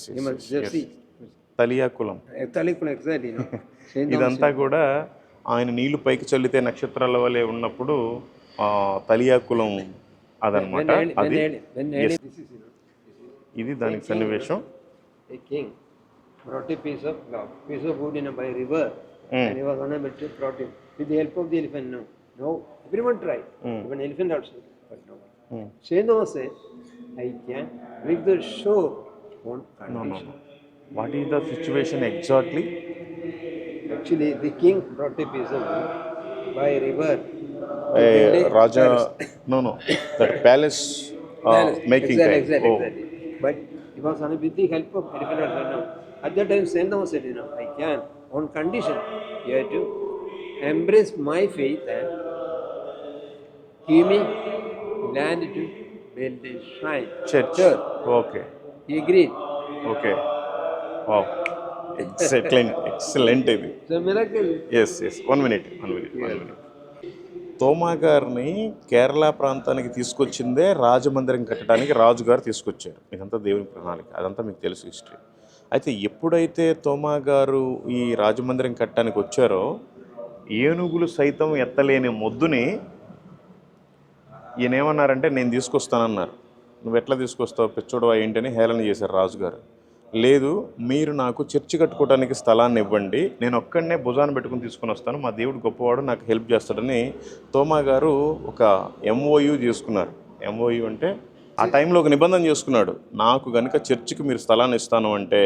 Speaker 1: తలియాకులం.
Speaker 4: Exactly.
Speaker 1: ఇదంతా కూడా ఆయన నీళ్లు పైకి చల్లితే నక్షత్రాల వలె ఉన్నప్పుడు తలియాకులం అదనమాట. అది ఇది దానికి సన్నివేశం.
Speaker 4: A king brought a piece of wood by river and he was unable to brought it with the help of the elephant. No, everyone tried. Even elephant also, but no. Saint Thomas said, I can reach the shore on condition.
Speaker 1: No. What is the situation exactly?
Speaker 4: Actually, the king brought a piece of wood by river.
Speaker 1: Raja, no. That palace making time.
Speaker 4: Exactly. But he was unable with the help of elephant also. No. At that time, Saint Thomas said, I can on condition you have to embrace my faith and give me land to build a shrine.
Speaker 1: Church. Okay.
Speaker 4: He agreed.
Speaker 1: Okay. Wow. Excellent.
Speaker 4: It's a miracle.
Speaker 1: Yes. 1 minute. తోమా గారిని కేరళ ప్రాంతానికి తీసుకొచ్చిందే రాజమందిరం కట్టడానికి రాజుగారు తీసుకొచ్చారు. ఇదంతా దేవుని ప్రణాళిక. అదంతా మీకు తెలుసు హిస్టరీ. అయితే ఎప్పుడైతే తోమా గారు ఈ రాజమందిరం కట్టడానికి వచ్చారో ఏనుగులు సైతం ఎత్తలేని మొద్దుని ఈయన ఏమన్నారంటే నేను తీసుకొస్తానన్నారు. నువ్వు ఎట్లా తీసుకొస్తావు పిచ్చోడవా ఏంటని హేళన చేశారు రాజుగారు. లేదు, మీరు నాకు చర్చి కట్టుకోవడానికి స్థలాన్ని ఇవ్వండి, నేను ఒక్కడనే భుజాన్ని పెట్టుకుని తీసుకుని వస్తాను, మా దేవుడు గొప్పవాడు, నాకు హెల్ప్ చేస్తాడని తోమా గారు ఒక MOU చేసుకున్నారు. MOU అంటే ఆ టైంలో ఒక నిబంధన చేసుకున్నాడు. నాకు కనుక చర్చికి మీరు స్థలాన్ని ఇస్తాను అంటే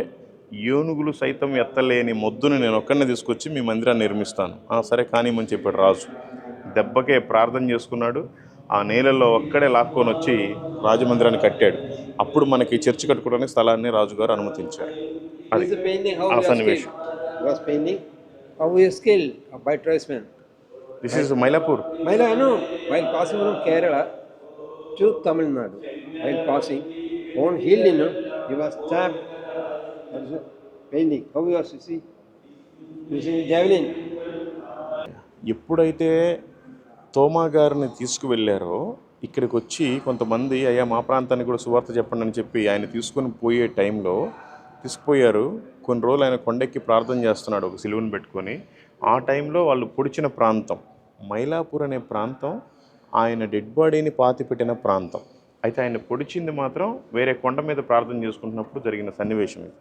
Speaker 1: ఏనుగులు సైతం ఎత్తలేని మొద్దుని నేను ఒక్కడనే తీసుకొచ్చి మీ మందిరాన్ని నిర్మిస్తాను. సరే కానిమని చెప్పాడు రాజు. దెబ్బకే ప్రార్థన చేసుకున్నాడు. ఆ నేలలో ఒక్కడే లాక్కొని వచ్చి రాజమందిరాన్ని కట్టాడు. అప్పుడు మనకి చర్చి కట్టుకోవడానికి స్థలాన్ని రాజుగారు అనుమతించారు. అది ఆ సన్నివేశం. This is Mylapore.
Speaker 4: While passing from Kerala to Tamil Nadu, while passing on hill, he was stabbed. That is a painting. How he was using javelin.
Speaker 1: ఎప్పుడైతే తోమా గారిని తీసుకువెళ్ళారో ఇక్కడికి వచ్చి కొంతమంది అయ్యా మా ప్రాంతానికి కూడా సువార్త చెప్పండి అని చెప్పి ఆయన తీసుకొని పోయే టైంలో తీసుకుపోయారు. కొన్ని రోజులు ఆయన కొండెక్కి ప్రార్థన చేస్తున్నాడు ఒక సిలువను పెట్టుకొని. ఆ టైంలో వాళ్ళు పొడిచిన ప్రాంతం మైలాపూర్ అనే ప్రాంతం ఆయన డెడ్ బాడీని పాతిపెట్టిన ప్రాంతం. అయితే ఆయన పొడిచింది మాత్రం వేరే కొండ మీద ప్రార్థన చేసుకుంటున్నప్పుడు జరిగిన సన్నివేశం ఇది.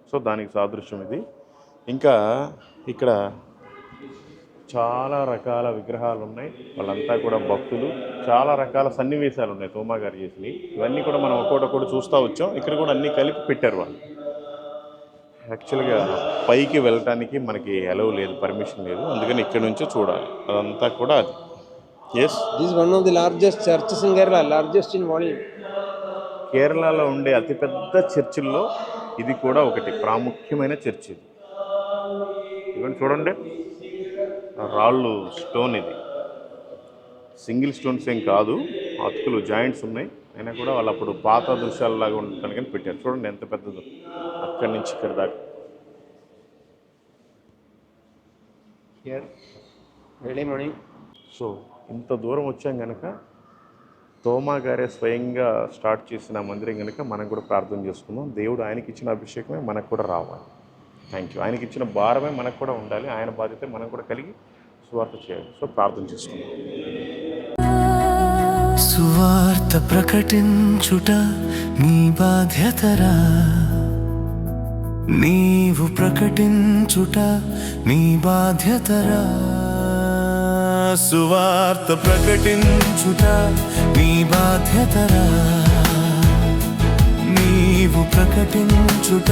Speaker 1: సో దానికి సాదృశ్యం ఇది. ఇంకా ఇక్కడ చాలా రకాల విగ్రహాలు ఉన్నాయి, వాళ్ళంతా కూడా భక్తులు, చాలా రకాల సన్నివేశాలు ఉన్నాయి తోమా గారు చేసినవి. ఇవన్నీ కూడా మనం ఒక్కొక్కటి చూస్తూ వచ్చాం. ఇక్కడ కూడా అన్నీ కలిపి పెట్టారు వాళ్ళు. యాక్చువల్గా పైకి వెళ్ళటానికి మనకి అలవ్ లేదు, పర్మిషన్ లేదు, అందుకని ఇక్కడ నుంచే చూడాలి. అదంతా కూడా అది. Yes,
Speaker 4: This is one of the largest churches in Kerala, largest in volume.
Speaker 1: కేరళలో ఉండే అతిపెద్ద చర్చిల్లో ఇది కూడా ఒకటి ప్రాముఖ్యమైన చర్చ్. ఇది ఇవన్నీ చూడండి, రాళ్ళు స్టోన్, ఇది సింగిల్ స్టోన్స్ ఏం కాదు, అతుకులు జాయింట్స్ ఉన్నాయి. అయినా కూడా వాళ్ళు అప్పుడు పాత దృశ్యాలలాగా ఉండటానికి కానీ పెట్టారు. చూడండి ఎంత పెద్దదో, అక్కడి నుంచి ఇక్కడ దాకా.
Speaker 4: Here, early morning.
Speaker 1: సో ఇంత దూరం వచ్చాం కనుక తోమా గారే స్వయంగా స్టార్ట్ చేసిన మందిరం కనుక మనం కూడా ప్రార్థన చేసుకుందాం. దేవుడు ఆయనకి ఇచ్చిన అభిషేకమే మనకు కూడా రావాలి. Thank you. ఆయనకి ఇచ్చిన భారమే మనకు కూడా ఉండాలి. ఆయన బాధ్యత మనం కూడా కలిగి సువార్త చేయాలి. సో ప్రార్థన చేసుకుందాం.
Speaker 2: సువార్త ప్రకటించుట నీ బాధ్యతరా, నీవు ప్రకటించుట నీ బాధ్యతరా. సువార్త ప్రకటించుట నీ బాధ్యతరా, నీవు ప్రకటించుట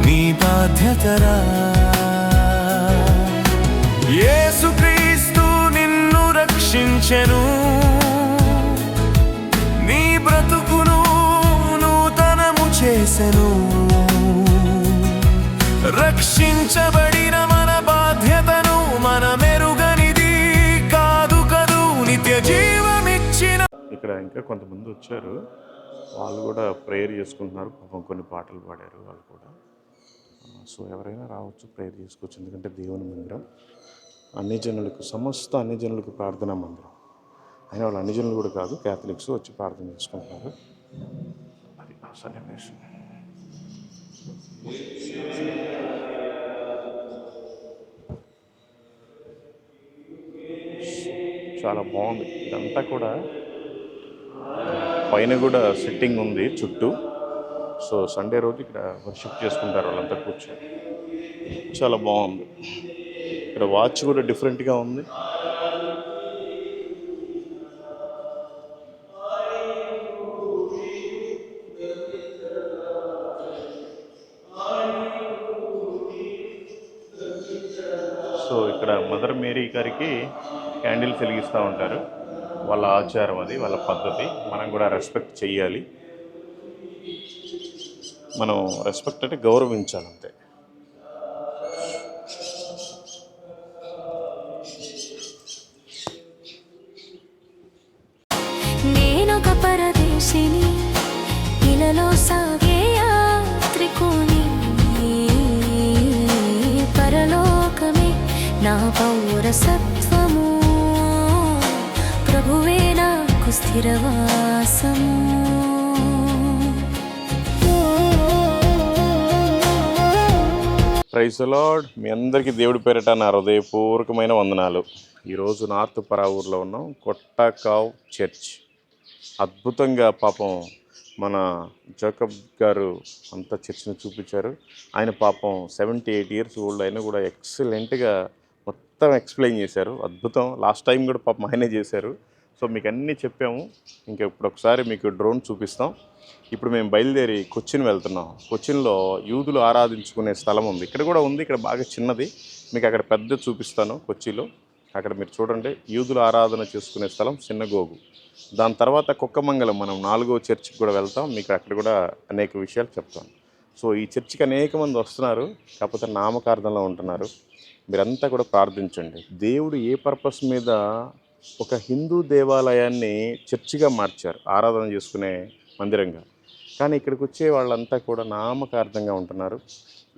Speaker 2: నీ బాధ్యతరా. యేసుక్రీస్తు నిన్ను రక్షించెను, నీ బ్రతుకును నూతనము చేసెను. రక్షించబడిన మన బాధ్యతను మనమెరుగనిది కాదు కదూ నిత్య జీవమిచ్చిన.
Speaker 1: ఇక్కడ ఇంకా కొంతమంది వచ్చారు, వాళ్ళు కూడా ప్రేయర్ చేసుకుంటున్నారు. పాపం కొన్ని పాటలు పాడారు వాళ్ళు కూడా. సో ఎవరైనా రావచ్చు, ప్రేయర్ చేసుకోవచ్చు. ఎందుకంటే దేవుని మందిరం అన్ని జనులకు, సమస్త అన్ని జనులకు ప్రార్థనా మందిరం. అయినా వాళ్ళు అన్ని జనులు కూడా కాదు, క్యాథలిక్స్ వచ్చి ప్రార్థన చేసుకుంటున్నారు. అది సన్నివేశం. చాలా బాగుంది. ఇదంతా కూడా పైన కూడా సిట్టింగ్ ఉంది చుట్టూ. సో సండే రోజు ఇక్కడ వర్షిప్ చేసుకుంటారు వాళ్ళంతా కూర్చొని. చాలా బాగుంది. ఇక్కడ వాచ్ కూడా డిఫరెంట్గా ఉంది. సో ఇక్కడ మదర్ మేరీ గారికి క్యాండిల్స్ వెలిగిస్తూ ఉంటారు. వాళ్ళ ఆచారం అది, వాళ్ళ పద్ధతి. మనం కూడా రెస్పెక్ట్ చెయ్యాలి. మనం రెస్పెక్ట్ అంటే గౌరవించాలి అంతే.
Speaker 3: నేనొక పరదేశిని, ఇలలో సాగే యాత్రికుని, పరలోకమే నా పౌరసత్వము, ప్రభువే నాకు స్థిరవాసము.
Speaker 1: Praise the lord. మీ అందరికీ దేవుడి పేరిట నా హృదయపూర్వకమైన వందనాలు. ఈరోజు నార్త్ పరావూర్లో ఉన్నాం, కొట్టాకావ్ చర్చ్. అద్భుతంగా పాపం మన జేకబ్ గారు అంతా చర్చిని చూపించారు. ఆయన పాపం 78 years ఓల్డ్ అయినా కూడా ఎక్సలెంట్గా మొత్తం ఎక్స్ప్లెయిన్ చేశారు. అద్భుతం. లాస్ట్ టైం కూడా పాపం ఆయనే చేశారు. సో మీకు అన్నీ చెప్పాము. ఇంకా ఇప్పుడు ఒకసారి మీకు డ్రోన్ చూపిస్తాం. ఇప్పుడు మేము బయలుదేరి కొచ్చిన్ వెళ్తున్నాం. కొచ్చిన్లో యూదులు ఆరాధించుకునే స్థలం ఉంది. ఇక్కడ కూడా ఉంది, ఇక్కడ బాగా చిన్నది. మీకు అక్కడ పెద్ద చూపిస్తాను. కొచ్చిలో అక్కడ మీరు చూడండి, యూదులు ఆరాధన చేసుకునే స్థలం సినగోగు. దాని తర్వాత కుక్కమంగళం మనం 4వ చర్చికి కూడా వెళ్తాం. మీకు అక్కడ కూడా అనేక విషయాలు చెప్తాను. సో ఈ చర్చికి అనేక మంది వస్తున్నారు, కాకపోతే నామకార్థంలో ఉంటున్నారు. మీరంతా కూడా ప్రార్థించండి. దేవుడు ఏ పర్పస్ మీద ఒక హిందూ దేవాలయాన్ని చర్చిగా మార్చారు, ఆరాధన చేసుకునే మందిరంగా. కానీ ఇక్కడికి వచ్చే వాళ్ళంతా కూడా నామకార్థంగా ఉంటున్నారు.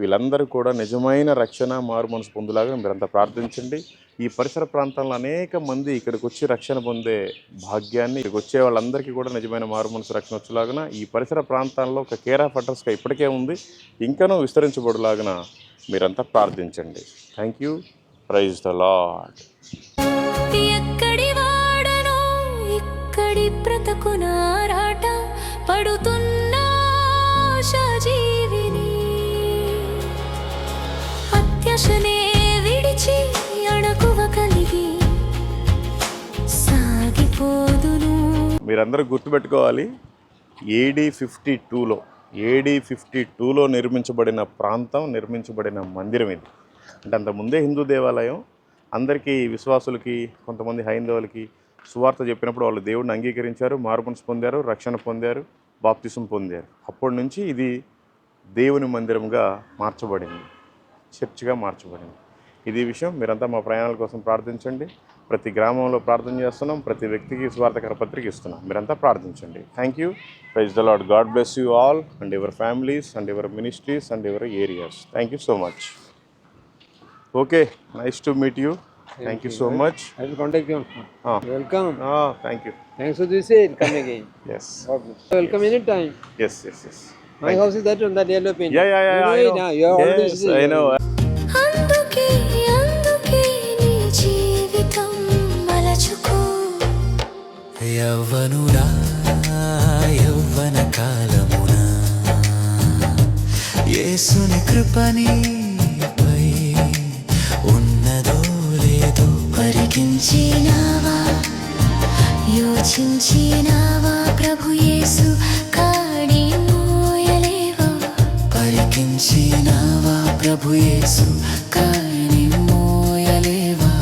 Speaker 1: వీళ్ళందరూ కూడా నిజమైన రక్షణ, మారు మనసు పొందులాగా మీరంతా ప్రార్థించండి. ఈ పరిసర ప్రాంతాల్లో అనేక మంది ఇక్కడికి వచ్చి రక్షణ పొందే భాగ్యాన్ని, ఇక్కడికి వచ్చే వాళ్ళందరికీ కూడా నిజమైన మారు మనసు రక్షణ వచ్చేలాగా ఈ పరిసర ప్రాంతాల్లో ఒక కేర్ ఆఫ్ అడ్రస్గా ఇప్పటికే ఉంది, ఇంకనూ విస్తరించబడులాగా మీరంతా ప్రార్థించండి. Thank you. Praise the Lord.
Speaker 3: ఎక్కడి వాడను పడి బ్రతకున ఆరాట పడుతున్న జీవిని అత్యాశనే విడిచి అణకువ కలిగి సాగిపోదును.
Speaker 1: మీరందరూ గుర్తుపెట్టుకోవాలి, AD 52లో నిర్మించబడిన ప్రాంతం, నిర్మించబడిన మందిరం ఇది. అంటే అంతకుముందే హిందూ దేవాలయం అందరికీ, విశ్వాసులకి, కొంతమంది హైందవులకి సువార్త చెప్పినప్పుడు వాళ్ళు దేవుడిని అంగీకరించారు, మారుమనసు పొందారు, రక్షణ పొందారు, బాప్తిసం పొందారు. అప్పటి నుంచి ఇది దేవుని మందిరంగా మార్చబడింది, చర్చిగా మార్చబడింది. ఇది విషయం. మీరంతా మా ప్రయాణాల కోసం ప్రార్థించండి. ప్రతి గ్రామంలో ప్రార్థన చేస్తున్నాం, ప్రతి వ్యక్తికి స్వార్థకర పత్రిక ఇస్తున్నాం. మీరంతా ప్రార్థించండి. Thank you. Praise the Lord. God bless you all and your families and your ministries and your areas. Thank you so much. Okay, nice to meet you. Thank you so much.
Speaker 4: I will contact you on phone. Welcome.
Speaker 1: Thank you.
Speaker 4: Thanks for this aid. Come again.
Speaker 1: Yes.
Speaker 4: Welcome anytime.
Speaker 1: Yes.
Speaker 4: My house is that on that yellow paint.
Speaker 1: Yeah.
Speaker 4: You know
Speaker 1: I
Speaker 4: it
Speaker 1: know.
Speaker 4: now. You have already
Speaker 1: Yes,
Speaker 4: seen
Speaker 1: I
Speaker 4: it.
Speaker 1: know.
Speaker 3: అందుకే నీ జీవితం మలచుకో.
Speaker 2: యవ్వనుడా యవ్వన కాలమున యేసుని కృపణిపై ఉన్నదో లేదో
Speaker 3: పరికించినావా, యోచించినావా, ప్రభు యేసు కాడి మోయలేవా.
Speaker 2: పరికించినావా ప్రభు యేసు కాని మోయలేవా.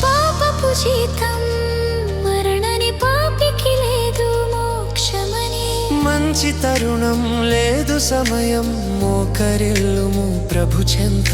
Speaker 3: పాపపు జీతం మరణని పాపికి లేదు మోక్షమని.
Speaker 2: మంచి తరుణం లేదు సమయం మోకరిల్లుము ప్రభు చెంత.